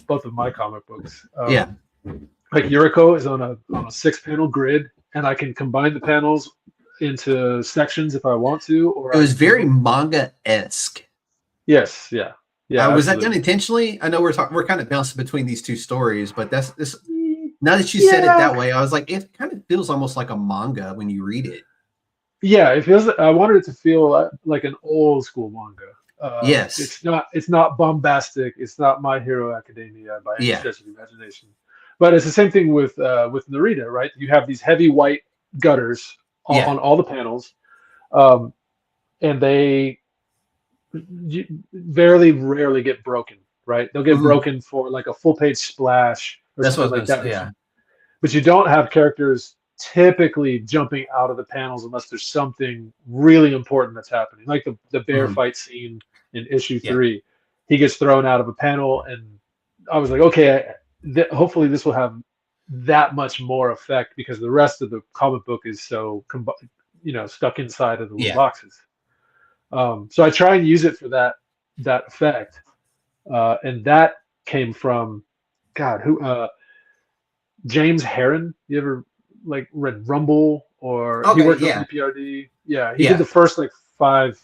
both of my comic books. Like Yuriko is on a 6-panel grid, and I can combine the panels into sections if I want to. Or it was very manga-esque. Yes, yeah. Was that done intentionally? I know we're kind of bouncing between these two stories, but that's this. Now that you said it that way, I was like, it kind of feels almost like a manga when you read it. Yeah, it feels. I wanted it to feel like an old school manga. Yes, it's not bombastic. It's not My Hero Academia by any stretch of the imagination. But it's the same thing with Nerida, right? You have these heavy white gutters on all the panels, and they rarely get broken, right? They'll get broken for like a full page splash or something like that. Yeah. But you don't have characters typically jumping out of the panels unless there's something really important that's happening, like the bear fight scene in issue 3. He gets thrown out of a panel, and I was like, okay, hopefully this will have that much more effect because the rest of the comic book is so stuck inside of the little boxes. So I try and use it for that effect, and that came from James Herron. You ever read Rumble or he worked on PRD? Yeah, he did the first 5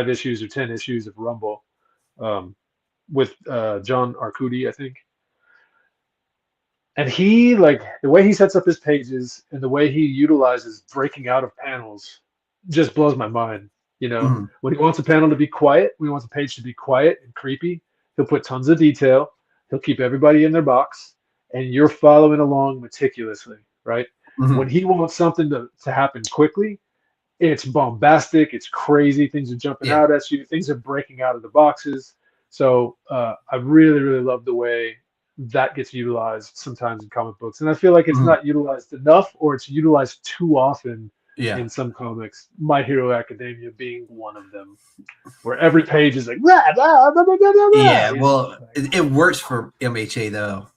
issues or 10 issues of Rumble with John Arcudi, I think. And he the way he sets up his pages and the way he utilizes breaking out of panels just blows my mind. You know, when he wants a panel to be quiet, when he wants a page to be quiet and creepy, he'll put tons of detail. He'll keep everybody in their box, and you're following along meticulously, right? When he wants something to happen quickly, it's bombastic, it's crazy, things are jumping out at you, things are breaking out of the boxes. So I really, really love the way that gets utilized sometimes in comic books. And I feel like it's not utilized enough, or it's utilized too often in some comics, My Hero Academia being one of them, where every page is like, blah, blah, blah, blah, blah, blah. Yeah, well, it works for MHA though.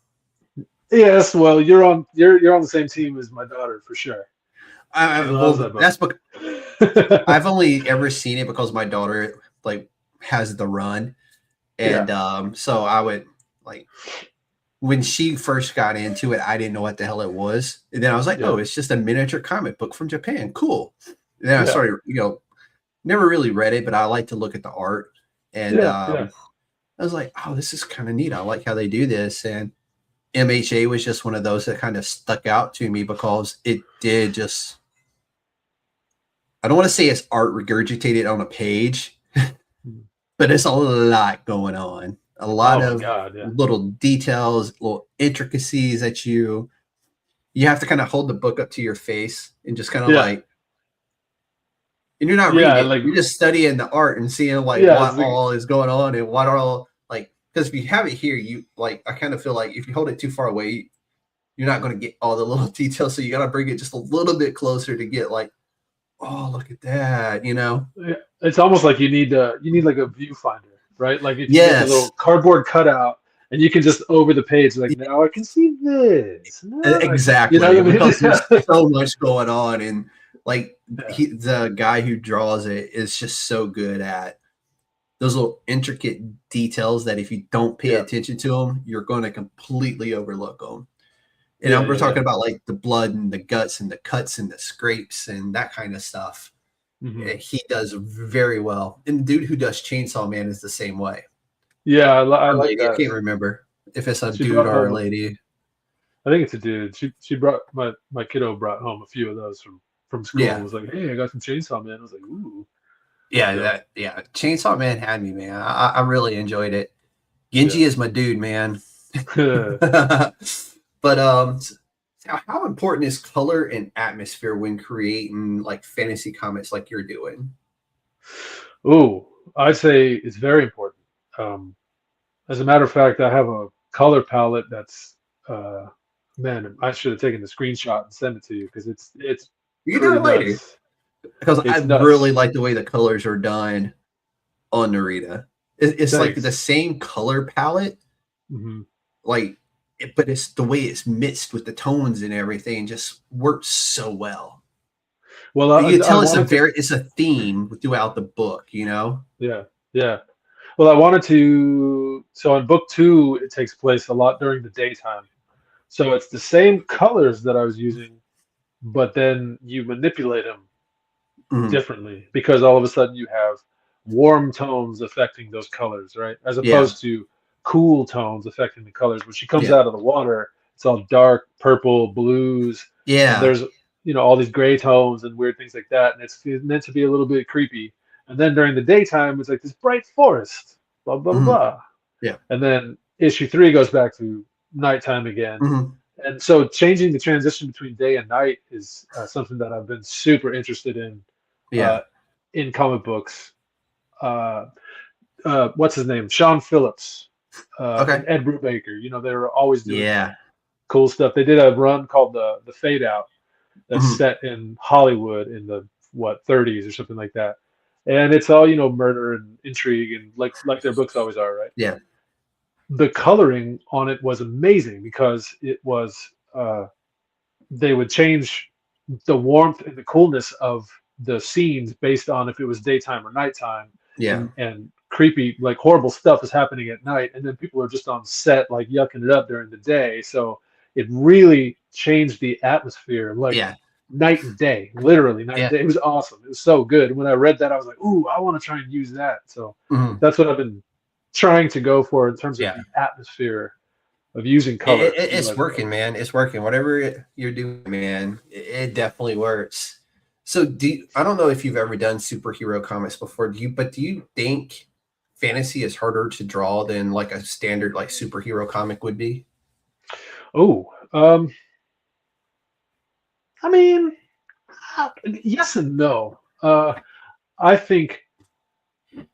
Yes, well, you're on the same team as my daughter for sure. That's because I've only ever seen it because my daughter like has the run, and so I would like when she first got into it, I didn't know what the hell it was, and then I was like, oh, it's just a miniature comic book from Japan, cool. And then I started, never really read it, but I like to look at the art, and I was like, oh, this is kind of neat. I like how they do this, and MHA was just one of those that kind of stuck out to me because it did just, I don't want to say it's art regurgitated on a page, but it's a lot going on. A lot of little details, little intricacies that you have to kind of hold the book up to your face and just kind of like, and you're not reading it, like, you're just studying the art and seeing what all is going on and what are all like, because if you have it here, you like, I kind of feel like if you hold it too far away, you're not going to get all the little details. So you got to bring it just a little bit closer to get like, oh, look at that, It's almost like you need like a viewfinder, right? Like if you get a little cardboard cutout and you can just over the page, like, now I can see this. Exactly. Because there's so much going on, and like the guy who draws it is just so good at those little intricate details that if you don't pay attention to them, you're going to completely overlook them. And we're talking about like the blood and the guts and the cuts and the scrapes and that kind of stuff. He does very well. And the dude who does Chainsaw Man is the same way. Yeah, I like that. I can't remember if it's a dude or a lady. I think it's a dude. She brought my kiddo brought home a few of those from school. And was like, hey, I got some Chainsaw Man. I was like, ooh. Chainsaw Man had me, man. I really enjoyed it. Genji is my dude, man. But how important is color and atmosphere when creating like fantasy comics like you're doing? Oh, I'd say it's very important. As a matter of fact, I have a color palette that's man, I should have taken the screenshot and sent it to you because it's you can do it later. Because I really like the way the colors are done on Nerida. It's like the same color palette, but it's the way it's mixed with the tones and everything just works so well. Well, you can tell it's a theme throughout the book, Yeah. Well, I wanted to. So in book 2, it takes place a lot during the daytime. So it's the same colors that I was using, but then you manipulate them differently because all of a sudden you have warm tones affecting those colors, right? As opposed to cool tones affecting the colors. When she comes out of the water, it's all dark purple, blues. Yeah. There's all these gray tones and weird things like that, and it's meant to be a little bit creepy. And then during the daytime, it's like this bright forest, blah blah blah. Yeah. And then issue 3 goes back to nighttime again. And so changing the transition between day and night is something that I've been super interested in. In comic books. What's his name? Sean Phillips. And Ed Brubaker. They were always doing cool stuff. They did a run called the Fade Out that's set in Hollywood in the 30s or something like that. And it's all, murder and intrigue and like their books always are, right? Yeah. The coloring on it was amazing because it was they would change the warmth and the coolness of the scenes based on if it was daytime or nighttime. Yeah. And creepy, like horrible stuff is happening at night, and then people are just on set like yucking it up during the day. So it really changed the atmosphere, night and day, literally night and day. It was awesome. It was so good. When I read that, I was like, ooh, I want to try and use that. So that's what I've been trying to go for in terms of the atmosphere of using color. It's working, man. It's working. Whatever you're doing, man, it definitely works. So I don't know if you've ever done superhero comics before. Do you think fantasy is harder to draw than like a standard like superhero comic would be? Oh, I mean, yes and no. I think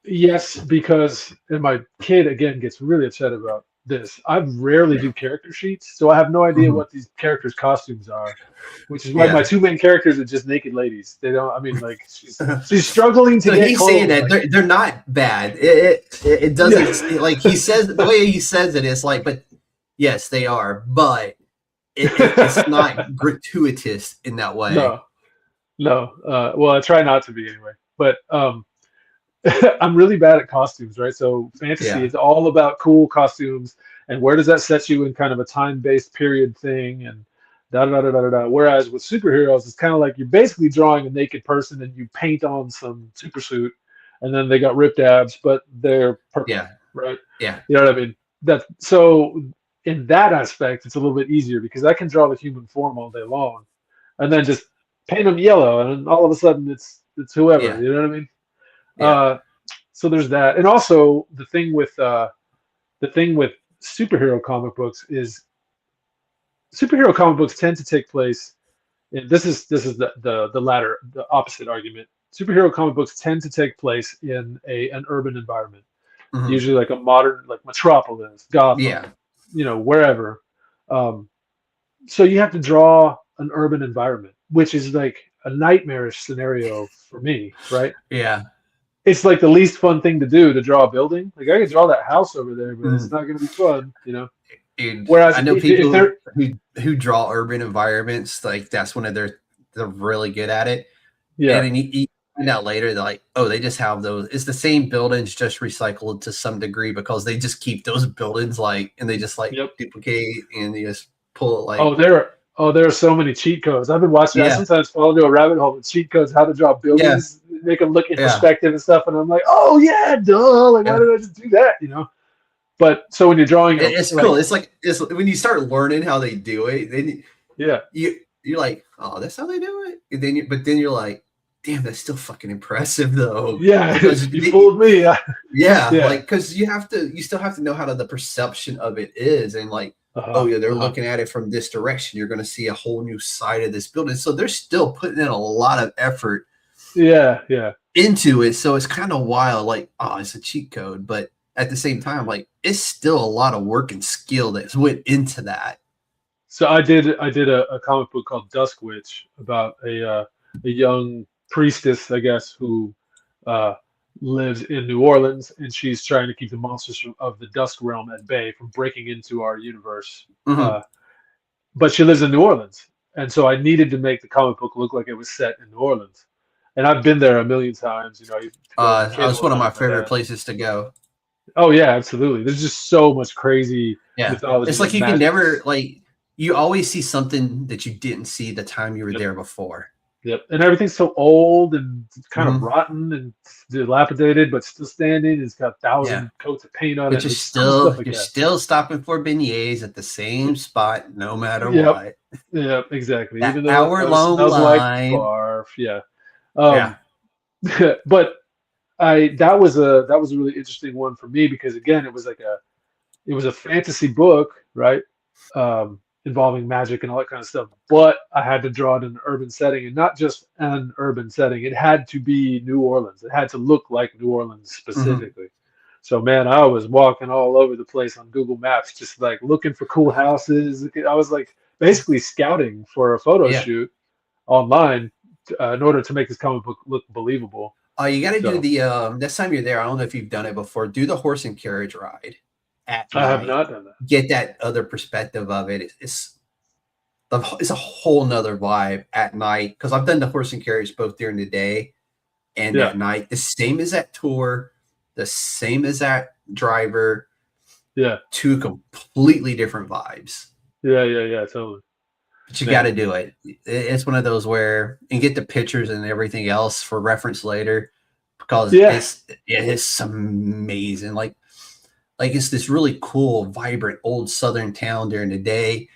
yes, because and my kid again gets really upset about this. I rarely do character sheets, so I have no idea Mhm. what these characters' costumes are, which is why Yeah. my two main characters are just naked ladies. They don't. I mean, like she's struggling to So get he's clothes. saying that Like, they're not bad. It doesn't yeah. like he says the way he says it is like, but yes, they are, but it's not gratuitous in that way. No, no. Well, I try not to be anyway. But I'm really bad at costumes, right? So fantasy Yeah. is all about cool costumes, and where does that set you in kind of a time-based period thing, and da da da da da da. Whereas with superheroes, it's kind of like you're basically drawing a naked person and you paint on some super suit, and then they got ripped abs, but they're purple, Yeah. right? Yeah. You know what I mean? That's so in that aspect, it's a little bit easier because I can draw the human form all day long, and then just paint them yellow, and all of a sudden it's whoever. Yeah. You know what I mean? Yeah. So there's that, and also the thing with superhero comic books is superhero comic books tend to take place. And this is the opposite argument. Superhero comic books tend to take place in an urban environment, Mhm. usually like a modern like Metropolis, Gotham, Yeah. wherever. So you have to draw an urban environment, which is like a nightmarish scenario for me, right? Yeah. It's like the least fun thing to do to draw a building. Like I could draw that house over there, but it's Mhm. not going to be fun. Dude, Whereas I know if people they're who draw urban environments, like that's one of they're really good at it. And yeah, then you find out later, they're like, oh, they just have those. It's the same buildings, just recycled to some degree because they just keep those buildings like, and they just like yep. duplicate and they just pull it like, There are so many cheat codes. I've been watching. I yeah, sometimes fall into a rabbit hole with cheat codes, how to draw yeah, buildings, make them look in yeah, perspective and stuff. And I'm like, oh yeah, duh. Like why yeah. did I just do that? But so when you're drawing, It's like cool. It's like it's when you start learning how they do it, then yeah, you're like, oh, that's how they do it. And then you're like, damn, that's still fucking impressive though. yeah, Because you fooled me. Yeah, yeah, yeah. like because you still have to know how the perception of it is, and like, Uh-huh, oh yeah, they're uh-huh. looking at it from this direction. You're going to see a whole new side of this building. So they're still putting in a lot of effort Yeah, yeah. into it. So it's kind of wild, like, oh, it's a cheat code, but at the same time, like, it's still a lot of work and skill that went into that. So I did a comic book called Dusk Witch about a young priestess, I guess, who uh, lives in New Orleans, and she's trying to keep the monsters of the Dusk realm at bay from breaking into our universe. Mhm. But she lives in New Orleans, and so I needed to make the comic book look like it was set in New Orleans. And I've been there a million times. I used to go as a kid It's one of my with my favorite dad. places to go. Oh yeah, absolutely. There's just so much crazy Yeah, mythology. it's like and you can magic. never like you always see something that you didn't see the time you were Yep. there before. Yep, and everything's so old and kind of Mhm. rotten and dilapidated, but still standing. It's got 1,000 coats of paint on But it. It's cool stuff like you're that. still stopping for beignets at the same spot, no matter Yep, what. yep, exactly. That Even though it hour-long smells like line. barf, yeah. Yeah. But that was a really interesting one for me because again, it was a fantasy book, right? Involving magic and all that kind of stuff. But I had to draw it in an urban setting, and not just an urban setting. It had to be New Orleans. It had to look like New Orleans specifically. So man, I was walking all over the place on Google Maps, just like looking for cool houses. I was like basically scouting for a photo Yeah. shoot online in order to make this comic book look believable. You got to do So- the next time you're there. I don't know if you've done it before. Do the horse and carriage ride at I have night. not done that. Get that other perspective of it. It's a whole nother vibe at night because I've done the horse and carriage both during the day and Yeah. at night. The same as that tour, the same as that driver. Yeah, Two completely different vibes. yeah, totally. But you Man. got to do it. It's one of those where and get the pictures and everything else for reference later because Yeah. it's amazing. Like it's this really cool, vibrant old Southern town during the day,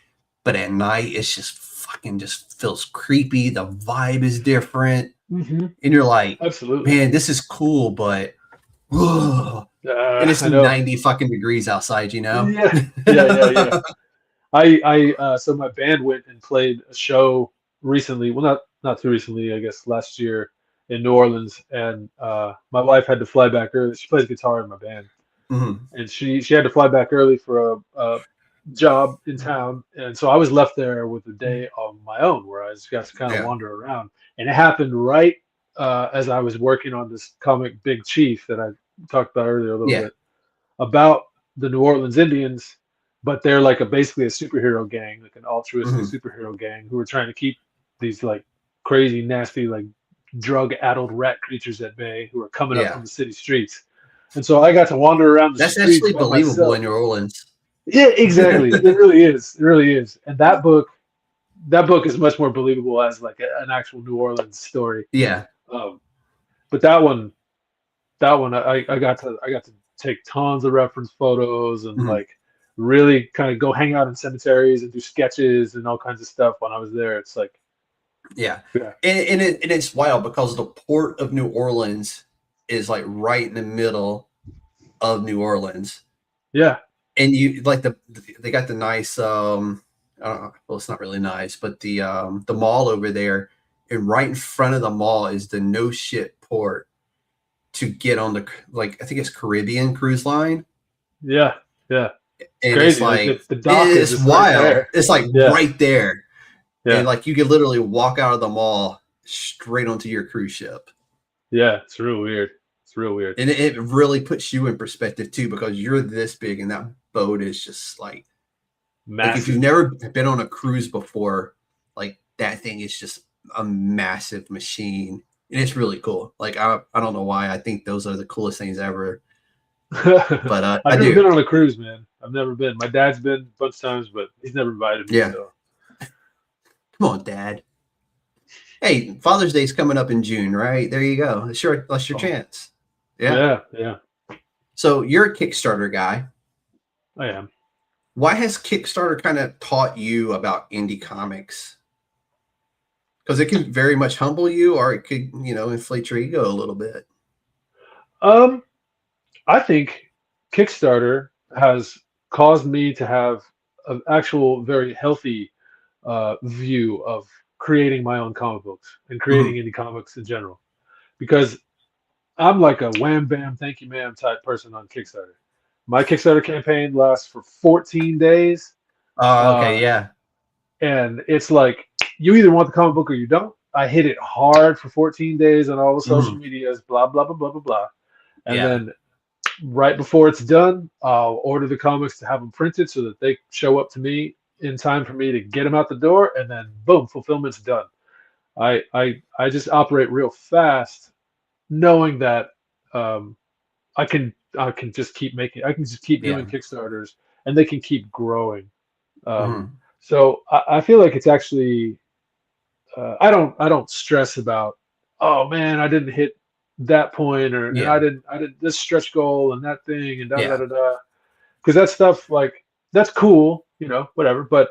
but at night it's just fucking just feels creepy. The vibe is different. Mm-hmm. And you're like, absolutely, man, this is cool, but ugh. And it's 90 fucking degrees outside, you know? Yeah. So my band went and played a show recently. Well, not too recently, I guess last year in New Orleans. And my wife had to fly back early. She plays guitar in my band, and she had to fly back early for a job in town. And so I was left there with a day on my own, where I just got to kind of wander around. And it happened right as I was working on this comic Big Chief that I talked about earlier a little bit, about the New Orleans Indians, but they're like basically a superhero gang, like an altruistic superhero gang who are trying to keep these like crazy, nasty, like drug-addled rat creatures at bay who are coming up from the city streets. And so I got to wander around the streets. That's actually believable in New Orleans. Yeah, exactly. It really is. It really is. And that book is much more believable as like an actual New Orleans story. Yeah. But that one, I got to take tons of reference photos and like really kind of go hang out in cemeteries and do sketches and all kinds of stuff when I was there. It's like, and it's wild because the port of New Orleans is like right in the middle of New Orleans. Yeah. And you like they got the nice I don't know, well, it's not really nice, but the mall over there, and right in front of the mall is the no shit port to get on the, like, I think it's Caribbean cruise line. Yeah. And crazy. It's like the dock it's wild. Right, it's like right there. Yeah. And like you could literally walk out of the mall straight onto your cruise ship. Yeah, it's real weird. And it really puts you in perspective too, because you're this big and that boat is just like massive. Like if you've never been on a cruise before, like that thing is just a massive machine. And it's really cool. Like I don't know why. I think those are the coolest things ever. But I've never been on a cruise, man. I've never been. My dad's been a bunch of times, but he's never invited me. Yeah. So. Come on, Dad. Hey, Father's Day's coming up in June, right? There you go. That's your chance. Yeah. So you're a Kickstarter guy. I am. Why has Kickstarter kind of taught you about indie comics? Because it can very much humble you, or it could, inflate your ego a little bit. I think Kickstarter has caused me to have an actual very healthy view of creating my own comic books and creating indie comics in general, because I'm like a wham bam thank you ma'am type person on Kickstarter. My Kickstarter campaign lasts for 14 days. Yeah. And it's like you either want the comic book or you don't. I hit it hard for 14 days on all the social medias, blah blah blah blah blah blah, and then right before it's done, I'll order the comics to have them printed so that they show up to me in time for me to get them out the door, and then boom, fulfillment's done. I just operate real fast, knowing that I can just keep doing Kickstarters, and they can keep growing. So I feel like it's actually I don't stress about, oh man, I didn't hit that point, or I didn't this stretch goal and that thing and da because that stuff, like, that's cool, whatever, but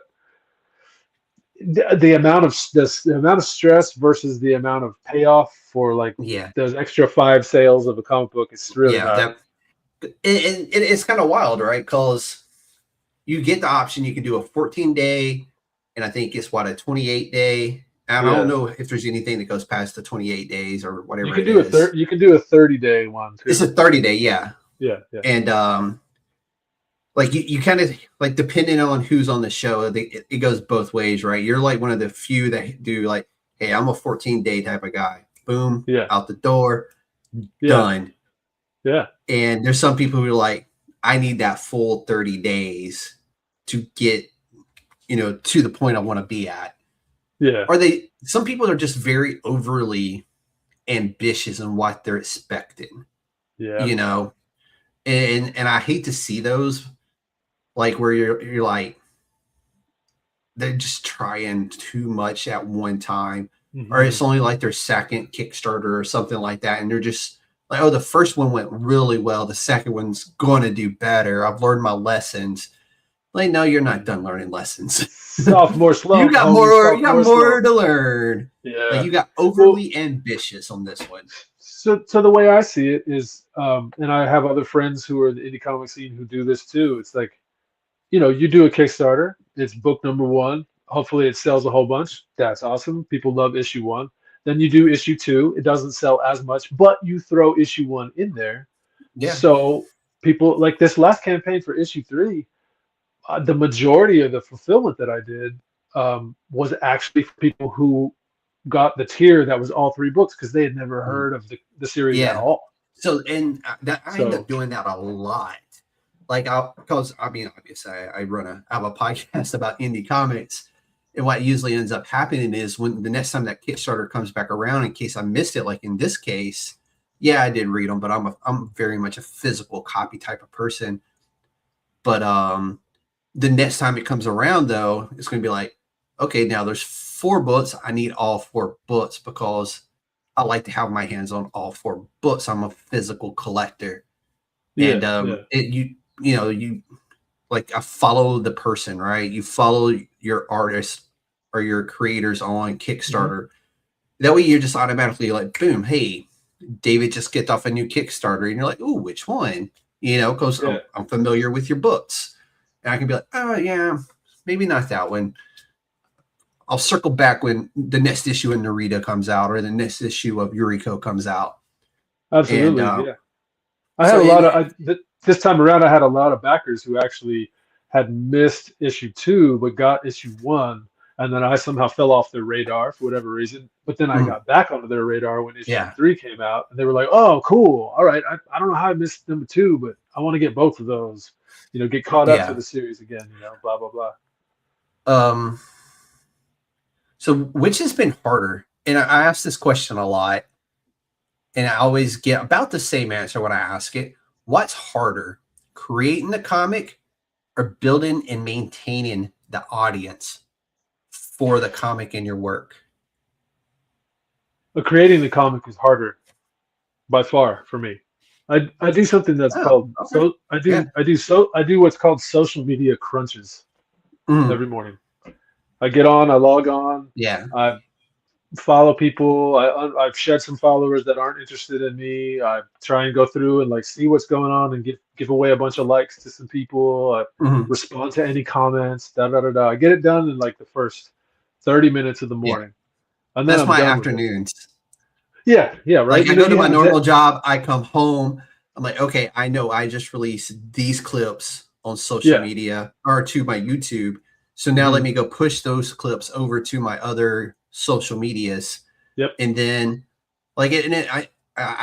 the amount of stress versus the amount of payoff for like those extra 5 sales of a comic book is really and it's kind of wild, right? Because you get the option, you can do a 14-day, and I think it's a 28-day. I don't know if there's anything that goes past the 28 days or whatever. You can do a 30-day one too. It's a 30-day, yeah. And like you kind of, like, depending on who's on the show, it goes both ways, right? You're like one of the few that do like, hey, I'm a 14-day type of guy. Boom, out the door, done. Yeah. And there's some people who are like, I need that full 30 days to get, to the point I want to be at. Yeah. Some people are just very overly ambitious in what they're expecting. Yeah. And I hate to see those, like, where you're like, they're just trying too much at one time, or it's only like their second Kickstarter or something like that. And they're just like, oh, the first one went really well. The second one's going to do better. I've learned my lessons. Like, no, you're not done learning lessons. sophomore slump. You got more to learn. Yeah. Like you got overly ambitious on this one. So the way I see it is, and I have other friends who are in the indie comic scene who do this too. It's like, you do a Kickstarter. It's book number 1. Hopefully it sells a whole bunch. That's awesome. People love issue 1. Then you do issue 2. It doesn't sell as much, but you throw issue 1 in there. Yeah. So people like this last campaign for issue 3, the majority of the fulfillment that I did was actually for people who got the tier that was all 3 books because they had never heard of the series at all. So I end up doing that a lot. Like because obviously I have a podcast about indie comics, and what usually ends up happening is when the next time that Kickstarter comes back around, in case I missed it, like in this case, yeah, I did read them, but I'm very much a physical copy type of person. But the next time it comes around, though, it's going to be like, okay, now there's 4 books. I need all 4 books because I like to have my hands on all 4 books. I'm a physical collector, and you like I follow the person, right? You follow your artist or your creators on Kickstarter. That way, you're just automatically like, boom, hey, David just get off a new Kickstarter, and you're like, oh, which one? Because I'm familiar with your books, and I can be like, oh yeah, maybe not that one. I'll circle back when the next issue of Nerida comes out or the next issue of Yuriko comes out. Absolutely, I had this time around. I had a lot of backers who actually had missed issue 2 but got issue 1, and then I somehow fell off their radar for whatever reason. But then I got back onto their radar when issue 3 came out, and they were like, "Oh, cool! All right, I don't know how I missed number 2, but I want to get both of those. Get caught up to the series again. Blah blah blah." So which has been harder? And I ask this question a lot, and I always get about the same answer when I ask it. What's harder, creating the comic or building and maintaining the audience for the comic in your work? But creating the comic is harder by far for me. I do something that's called I do what's called social media crunches every morning. I get on, I log on, I follow people. I've shed some followers that aren't interested in me. I try and go through and like see what's going on and give away a bunch of likes to some people. Respond to any comments. I get it done in like the first 30 minutes of the morning. And then that's my afternoons. Yeah, right. Like I go to my normal job. I come home. I'm like, okay, I know I just released these clips on social media or to my YouTube. So now let me go push those clips over to my other social medias. Yep. And then I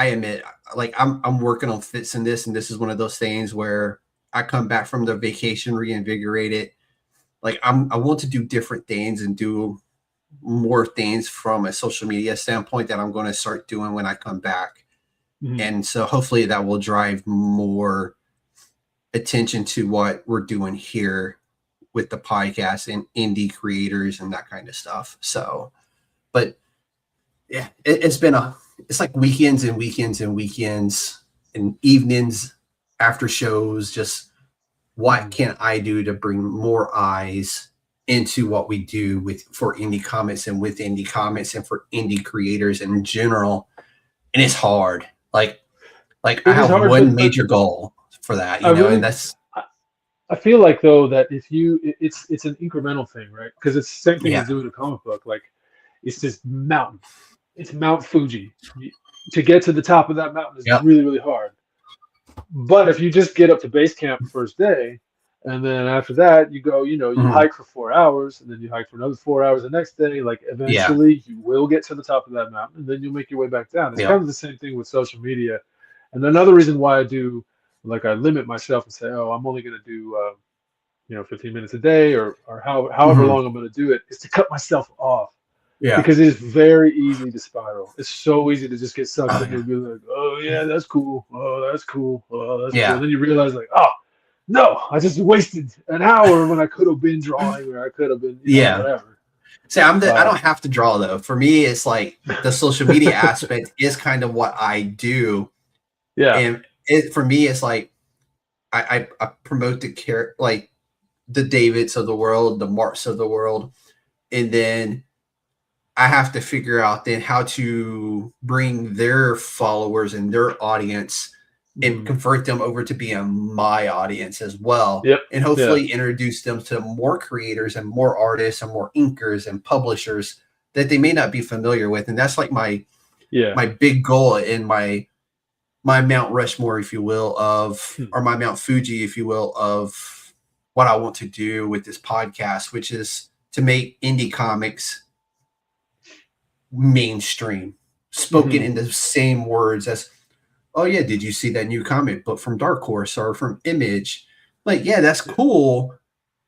admit, like I'm working on fixing this, and this is one of those things where I come back from the vacation reinvigorated. Like I want to do different things and do more things from a social media standpoint that I'm going to start doing when I come back. And so hopefully that will drive more attention to what we're doing here with the podcast and indie creators and that kind of stuff. So, but yeah, it's like weekends and weekends and weekends and evenings after shows. Just what can I do to bring more eyes into what we do for indie comics and with indie comics and for indie creators in general. And it's hard. Like I have one major goal for that, and that's. I feel like though that if it's an incremental thing, right? Because it's the same thing as doing a comic book. Like it's this mountain. It's Mount Fuji. To get to the top of that mountain is really, really hard. But if you just get up to base camp first day, and then after that you go, you hike for 4 hours, and then you hike for another 4 hours the next day. Like eventually you will get to the top of that mountain, and then you'll make your way back down. It's kind of the same thing with social media. And another reason why I do. Like I limit myself and say, oh, I'm only going to do, 15 minutes a day or however long I'm going to do it is to cut myself off. Yeah. Because it's very easy to spiral. It's so easy to just get sucked in and be like, oh yeah, that's cool. Oh, that's cool. Oh, that's cool. And then you realize like, oh no, I just wasted an hour when I could have been drawing or I could have been, whatever. See, I don't have to draw though. For me, it's like the social media aspect is kind of what I do. Yeah. And for me, it's like I promote the the Davids of the world, the Marks of the world, and then I have to figure out then how to bring their followers and their audience and convert them over to being my audience as well. Yep. And hopefully introduce them to more creators and more artists and more inkers and publishers that they may not be familiar with. And that's like my big goal in my Mount Rushmore, if you will, or my Mount Fuji, if you will, of what I want to do with this podcast, which is to make indie comics mainstream, spoken in the same words as, oh yeah, did you see that new comic book from Dark Horse or from Image? Like, yeah, that's cool,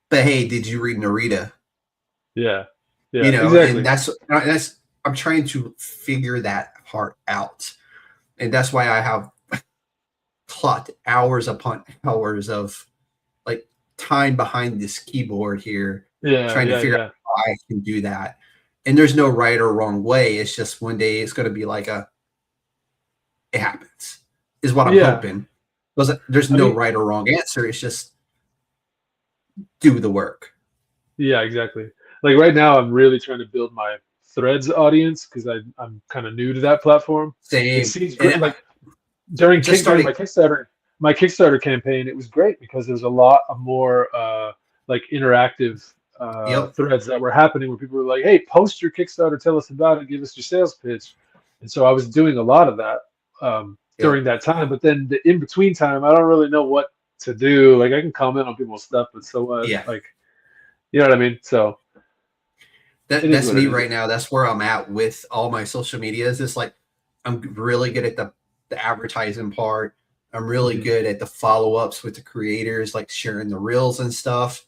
but hey, did you read Nerida? Yeah, you know, exactly. And that's I'm trying to figure that part out, and that's why I have clocked hours upon hours of like time behind this keyboard here, trying to figure out how I can do that. And there's no right or wrong way. It's just one day it's going to be like it happens, is what I'm hoping. Because there's no right or wrong answer. It's just do the work. Yeah, exactly. Like right now, I'm really trying to build my Threads audience because I'm kind of new to that platform. Same. It seems like during my Kickstarter campaign, it was great because there was a lot of more like interactive threads that were happening where people were like, hey, post your Kickstarter, tell us about it, give us your sales pitch. And so I was doing a lot of that during that time. But then the in-between time, I don't really know what to do. Like I can comment on people's stuff, but so what? Like, you know what I mean? So that's me right now. That's where I'm at with all my social medias. It's like I'm really good at the advertising part. I'm really good at the follow-ups with the creators, like sharing the reels and stuff.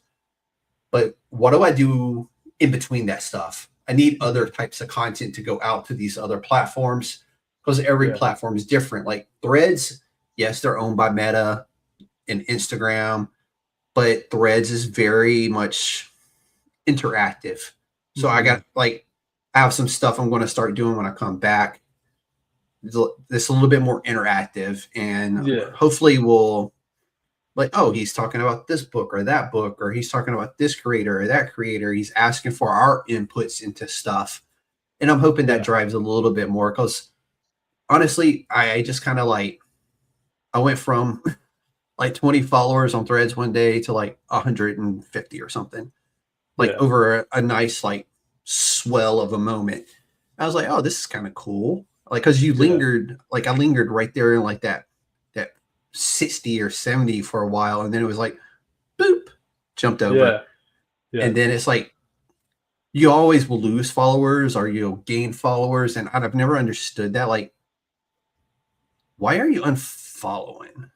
But what do I do in between that stuff? I need other types of content to go out to these other platforms because every platform is different. Like Threads, yes, they're owned by Meta and Instagram, but Threads is very much interactive. So I have some stuff I'm going to start doing when I come back. It's a little bit more interactive, and hopefully we'll like, oh, he's talking about this book or that book, or he's talking about this creator or that creator. He's asking for our inputs into stuff. And I'm hoping that drives a little bit more because honestly, I just kind of like, I went from like 20 followers on Threads one day to like 150 or something, like over a nice like swell of a moment. I was like, oh, this is kind of cool. Like, cause you lingered, like I lingered right there in like that 60 or 70 for a while. And then it was like, boop, jumped over. And then it's like, you always will lose followers or you'll gain followers. And I've never understood that. Like, why are you unfollowing?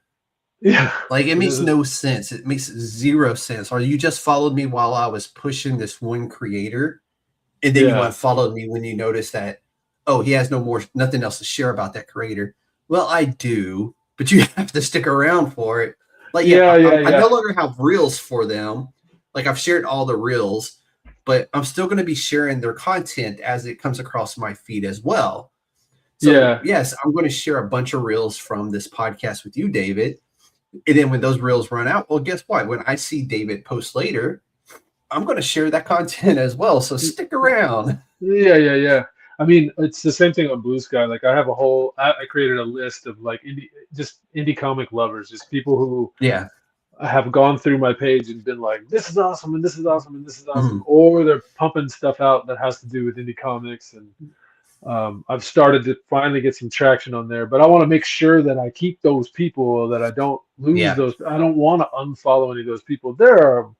Like, it makes no sense. It makes zero sense. Or you just followed me while I was pushing this one creator. And then you unfollowed me when you noticed that, oh, he has nothing else to share about that creator. Well, I do, but you have to stick around for it. Like, I no longer have reels for them. Like, I've shared all the reels, but I'm still going to be sharing their content as it comes across my feed as well. So, yes, I'm going to share a bunch of reels from this podcast with you, David. And then when those reels run out, well, guess what? When I see David post later, I'm going to share that content as well. So stick around. Yeah. I mean, it's the same thing on Blue Sky. Like I created a list of like indie comic lovers, just people who have gone through my page and been like, this is awesome, and this is awesome, and this is awesome. Or they're pumping stuff out that has to do with indie comics. And I've started to finally get some traction on there, but I want to make sure that I keep those people, that I don't lose those. I don't want to unfollow any of those people. There are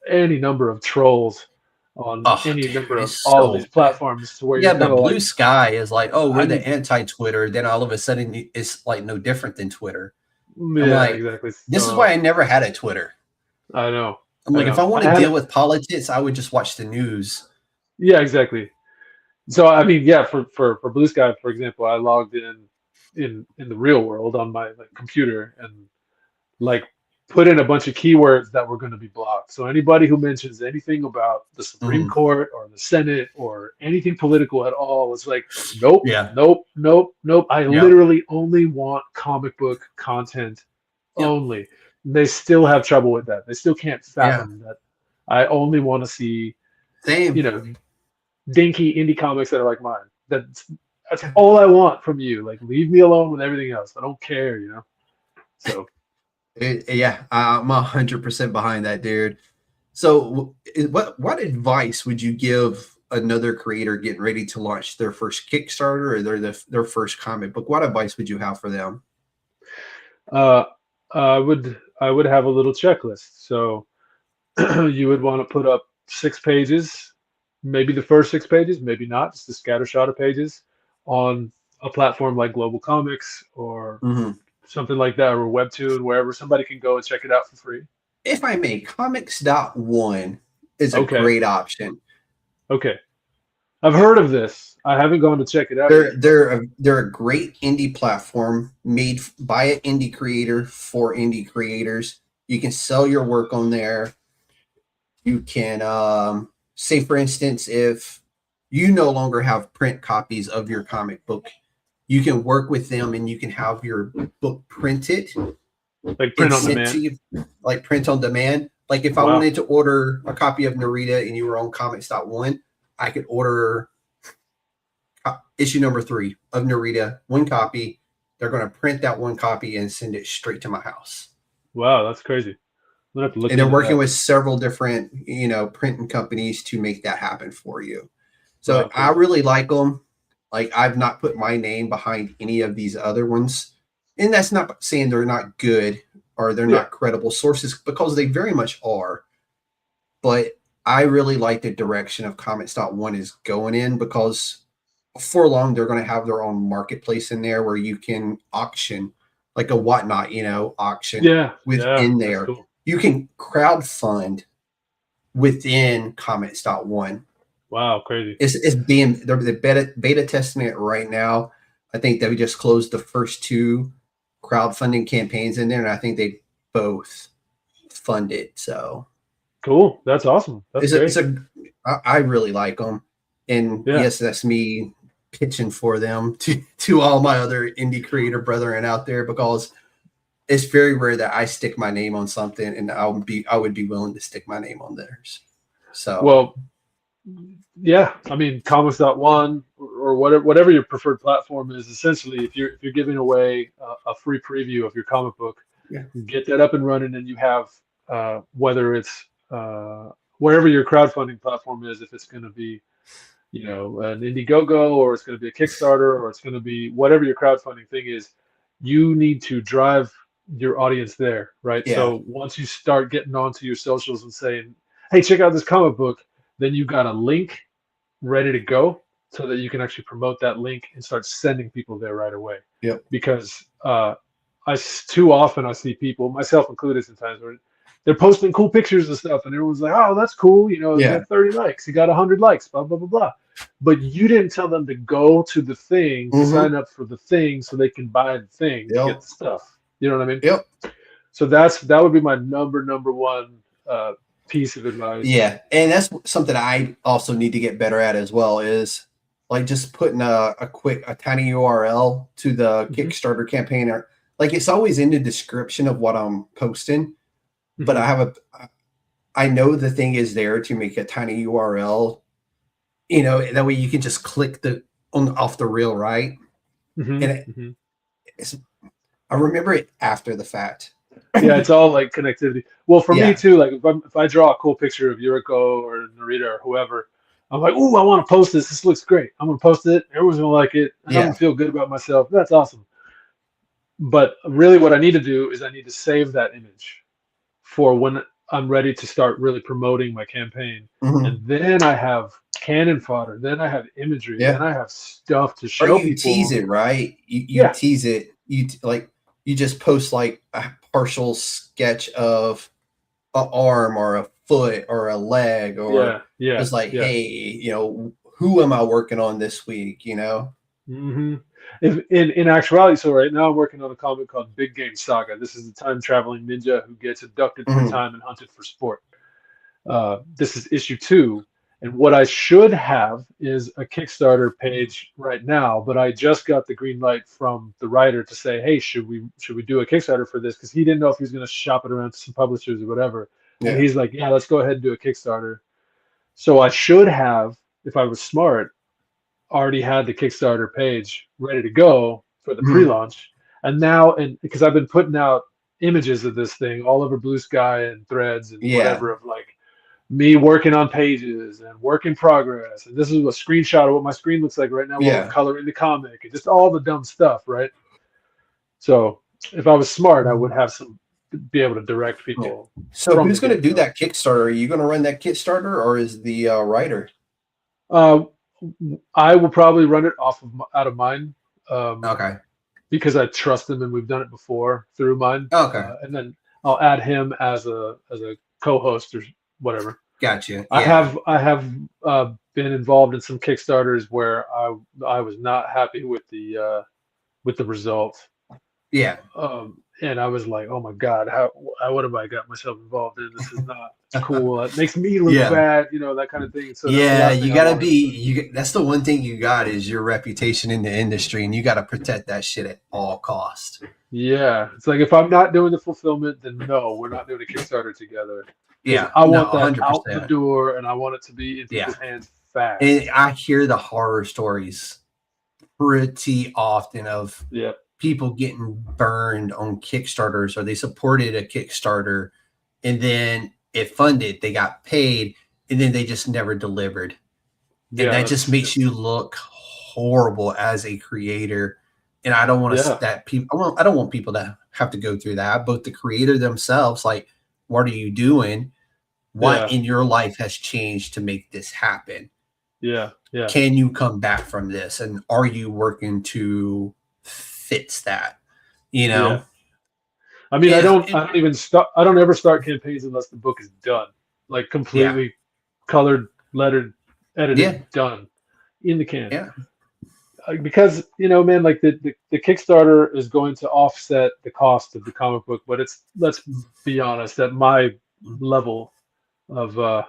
any number of trolls on any number of all of these platforms to where but Blue Sky is like, oh, we're the anti-Twitter. Then all of a sudden it's like no different than Twitter. Exactly. This is why I never had a Twitter. I know. I'm like, if I want to deal with politics, I would just watch the news. Yeah, exactly. So I mean, for Blue Sky, for example, I logged in the real world on my computer and like put in a bunch of keywords that were going to be blocked. So anybody who mentions anything about the Supreme Court or the Senate or anything political at all is like, nope. I literally only want comic book content only. they still have trouble with that. They still can't fathom that. I only want to see, Same. you know, dinky indie comics that are like mine. That's all I want from you. Like, leave me alone with everything else. I don't care, you know. So, Yeah, I'm 100% behind that, dude. So, what advice would you give another creator getting ready to launch their first Kickstarter or their first comic book? What advice would you have for them? I would have a little checklist. So you would want to put up 6 pages, maybe the first 6 pages, maybe not, just a scattershot of pages on a platform like Global Comics or something like that, or Webtoon, wherever somebody can go and check it out for free. If I may, Comics.one is a great option. Okay. I've heard of this. I haven't gone to check it out. They're a great indie platform made by an indie creator for indie creators. You can sell your work on there. You can say, for instance, if you no longer have print copies of your comic book, you can work with them and you can have your book printed. Like print on demand? Like print on demand. Like if I wanted to order a copy of Nerida and you were on Comics.one, I could order issue number 3 of Nerida, 1 copy. They're going to print that 1 copy and send it straight to my house. Wow, that's crazy. I'm gonna have to look and they're working that. with several different, printing companies to make that happen for you. So I really like them. Like, I've not put my name behind any of these other ones. And that's not saying they're not good or they're not credible sources, because they very much are. But I really like the direction of Comics.one is going in, because for long they're going to have their own marketplace in there where you can auction, like a Whatnot, auction within there. Cool. You can crowdfund within Comics.one. Wow, crazy. They're the beta testing it right now. I think that we just closed the first 2 crowdfunding campaigns in there, and I think they both funded. So cool. That's awesome. That's I really like them. And yes, that's me pitching for them to all my other indie creator brethren out there, because it's very rare that I stick my name on something, and I would be willing to stick my name on theirs. So, well, yeah, I mean, Comics.one or whatever your preferred platform is, essentially, if you're giving away a free preview of your comic book, get that up and running, and you have whether it's wherever your crowdfunding platform is, if it's going to be, an Indiegogo, or it's going to be a Kickstarter, or it's going to be whatever your crowdfunding thing is, you need to drive your audience there, right? Yeah. So once you start getting onto your socials and saying, hey, check out this comic book, then you got a link ready to go so that you can actually promote that link and start sending people there right away. Yep. Because too often I see people, myself included sometimes, where they're posting cool pictures and stuff, and everyone's like, oh, that's cool. He got 30 likes. He got 100 likes, blah, blah, blah, blah. But you didn't tell them to go to the thing, sign up for the thing so they can buy the thing, get the stuff. You know what I mean? Yep. So that would be my number one piece of advice. Yeah, and that's something I also need to get better at as well, is like just putting a tiny URL to the Kickstarter campaign. Or like, it's always in the description of what I'm posting, but I know the thing is there to make a tiny URL, that way you can just click off the reel, right? And I remember it after the fact. Yeah, it's all like connectivity. Well, for me too, like if I draw a cool picture of Yuriko or Nerida or whoever, I'm like, ooh, I want to post this. This looks great. I'm going to post it. Everyone's going to like it. I'm going to feel good about myself. That's awesome. But really what I need to do is I need to save that image for when I'm ready to start really promoting my campaign. And then I have cannon fodder. Then I have imagery. Then I have stuff to show people. You tease it, right? You tease it. You just post like a partial sketch of an arm or a foot or a leg, or just like, hey, who am I working on this week? In actuality, so right now I'm working on a comic called Big Game Saga. This is a time traveling ninja who gets abducted through time and hunted for sport. This is issue 2, And what I should have is a Kickstarter page right now, but I just got the green light from the writer to say, hey, should we do a Kickstarter for this? Because he didn't know if he was going to shop it around to some publishers or whatever. Yeah. And he's like, yeah, let's go ahead and do a Kickstarter. So I should have, if I was smart, already had the Kickstarter page ready to go for the pre-launch. And now, and because I've been putting out images of this thing all over Blue Sky and Threads and whatever, of like me working on pages and work in progress. And this is a screenshot of what my screen looks like right now while I'm coloring the comic and just all the dumb stuff, right? So if I was smart, I would have be able to direct people. So who's going to do that Kickstarter? Are you going to run that Kickstarter, or is the writer? I will probably run it out of mine. Okay. Because I trust him and we've done it before through mine. Okay. And then I'll add him as a co-host or whatever. Gotcha. Yeah. I have been involved in some Kickstarters where I was not happy with the result. Yeah. And I was like, oh my God, what have I got myself involved in? This is not cool. It makes me look bad, that kind of thing. So you gotta that's the one thing you got is your reputation in the industry, and you gotta protect that shit at all costs. Yeah. It's like, if I'm not doing the fulfillment, then no, we're not doing a Kickstarter together. Yeah. I want that 100%. out the door, and I want it to be in people's hands fast. And I hear the horror stories pretty often of people getting burned on Kickstarters, or they supported a Kickstarter and then it funded, they got paid, and then they just never delivered. And that just makes you look horrible as a creator. And I don't want I don't want people to have to go through that. But the creator themselves, like, what are you doing? What in your life has changed to make this happen? Yeah. Yeah. Can you come back from this? And are you working to fix that? Yeah. I mean, I don't ever start campaigns unless the book is done, like completely colored, lettered, edited, done in the can. Yeah. Because, man, like the Kickstarter is going to offset the cost of the comic book, but let's be honest, at my level of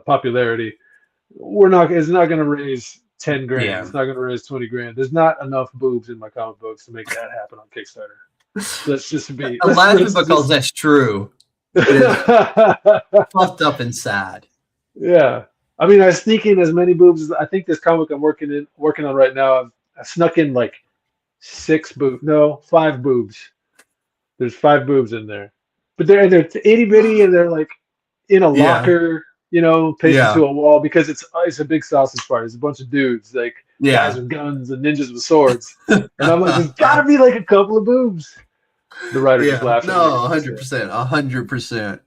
popularity, it's not going to raise 10 grand. Yeah. It's not going to raise 20 grand. There's not enough boobs in my comic books to make that happen on Kickstarter. Let's just be. I'm laughing because that's true. Puffed up and sad. Yeah, I mean, I sneak in as many boobs as I think this comic I'm working on right now. I snuck in like 5 boobs. There's 5 boobs in there, but they're itty bitty and they're like in a locker. Pasted to a wall because it's a big sausage party. It's a bunch of dudes, like guys with guns and ninjas with swords. And I'm like, there's gotta be like a couple of boobs. The writer just laughing. No, 100%. 100%.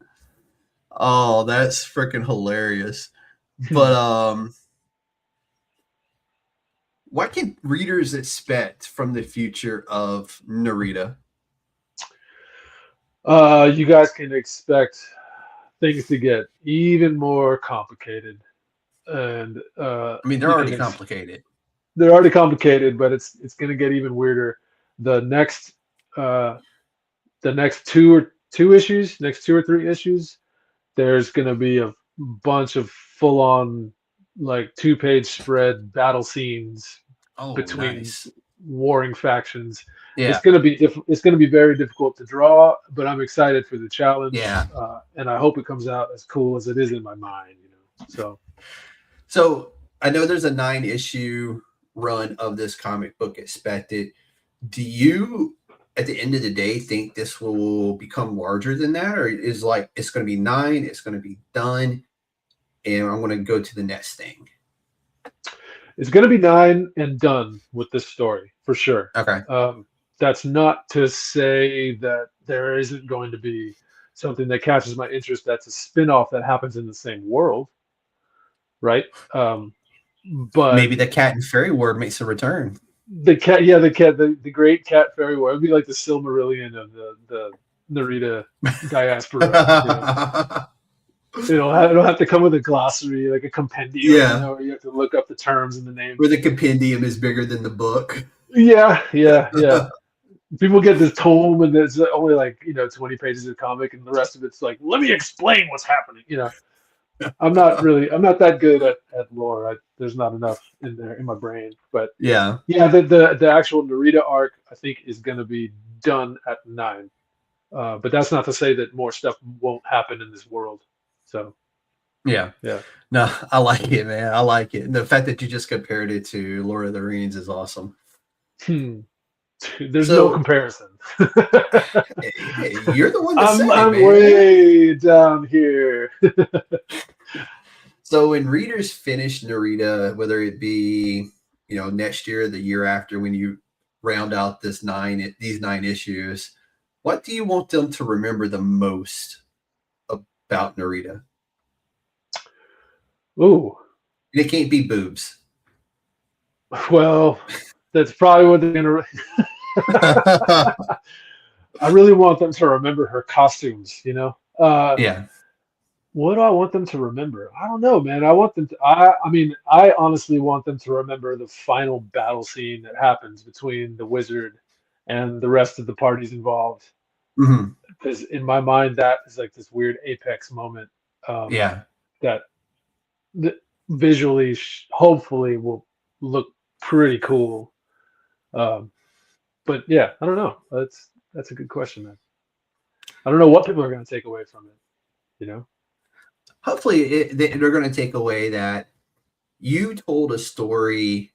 Oh, that's freaking hilarious. But what can readers expect from the future of Nerida? You guys can expect things to get even more complicated, and I mean, they're already complicated. They're already complicated, but it's going to get even weirder. The next 2 or 3 issues, there's going to be a bunch of full-on like 2-page spread battle scenes between warring factions. Yeah. It's going to be very difficult to draw, but I'm excited for the challenge. Yeah. And I hope it comes out as cool as it is in my mind, So I know there's a 9-issue run of this comic book expected. Do you, at the end of the day, think this will become larger than that, or is like it's going to be 9, it's going to be done, and I'm going to go to the next thing? It's going to be 9 and done with this story for sure. Okay. That's not to say that there isn't going to be something that catches my interest that's a spin-off that happens in the same world, right? But maybe the cat and fairy ward makes a return. The great cat fairy ward. It would be like the Silmarillion of the Nerida diaspora. It'll have to come with a glossary, like a compendium, where you have to look up the terms and the names. Where the compendium is bigger than the book. Yeah. People get this tome and there's only 20 pages of comic and the rest of it's like, let me explain what's happening, I'm not that good at lore. There's not enough in there in my brain. But Yeah. the actual Nerida arc, I think, is going to be done at 9. But that's not to say that more stuff won't happen in this world. So Yeah. No, I like it, man. I like it. And the fact that you just compared it to Lord of the Rings is awesome. There's no comparison. Hey, you're the one that said I'm it, man. way down here. So when readers finish Nerida, whether it be next year or the year after, when you round out these 9 issues, what do you want them to remember the most about Nerida? Ooh. It can't be boobs. Well, that's probably what they're going to... I really want them to remember her costumes, Yeah. What do I want them to remember? I don't know, man. I want them to... I honestly want them to remember the final battle scene that happens between the wizard and the rest of the parties involved. Mm-hmm. Because in my mind, that is like this weird apex moment. That visually, hopefully, will look pretty cool. But yeah, I don't know. That's a good question, man. I don't know what people are going to take away from it. Hopefully, they're going to take away that you told a story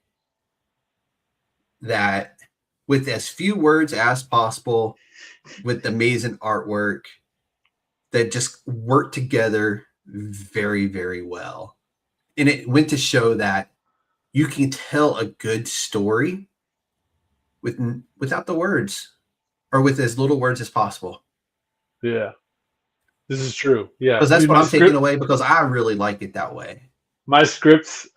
that, with as few words as possible, with amazing artwork, that just worked together very, very well. And it went to show that you can tell a good story without the words, or with as little words as possible. Yeah, this is true. Yeah, because that's what I'm taking away, because I really like it that way. My script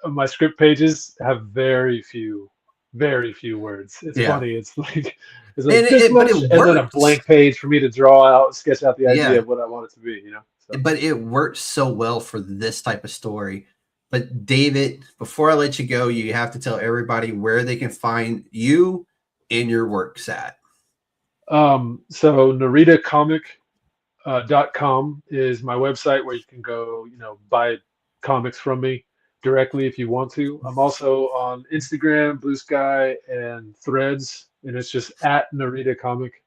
pages have very few words. It's funny. It's like and then a blank page for me to draw out, sketch out the idea of what I want it to be. So. But it works so well for this type of story. But David, before I let you go, you have to tell everybody where they can find you and your works at. So NeridaComic.com is my website where you can go, buy comics from me directly if you want to. I'm also on Instagram, Blue Sky, and Threads, and it's just at Nerida Comic.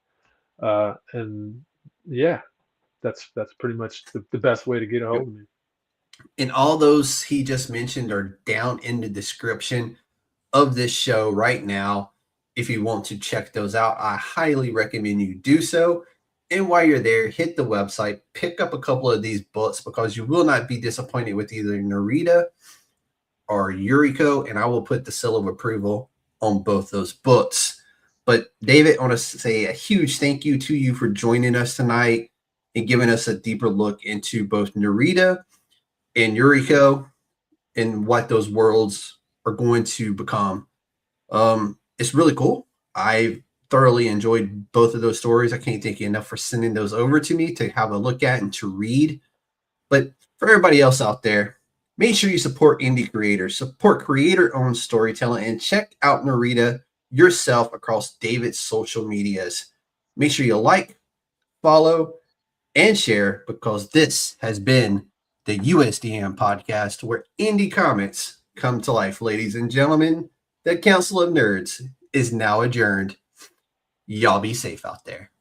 And yeah, that's pretty much the best way to get a hold of me. And all those he just mentioned are down in the description of this show right now. If you want to check those out, I highly recommend you do so. And while you're there, hit the website, pick up a couple of these books, because you will not be disappointed with either Nerida or Yuriko, and I will put the seal of approval on both those books. But David, I want to say a huge thank you to you for joining us tonight and giving us a deeper look into both Nerida and Yuriko and what those worlds are going to become. It's really cool. I thoroughly enjoyed both of those stories. I can't thank you enough for sending those over to me to have a look at and to read. But for everybody else out there, make sure you support indie creators, support creator-owned storytelling, and check out Nerida yourself across David's social medias. Make sure you like, follow, and share, because this has been the USDN Podcast, where indie comics come to life. Ladies and gentlemen, the Council of Nerds is now adjourned. Y'all be safe out there.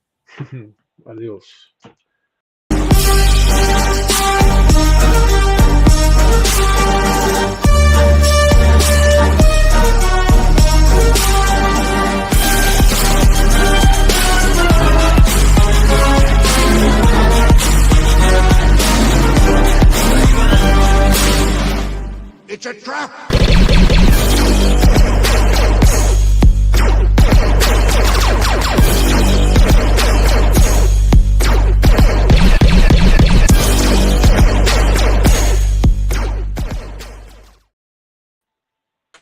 Adios. It's a trap!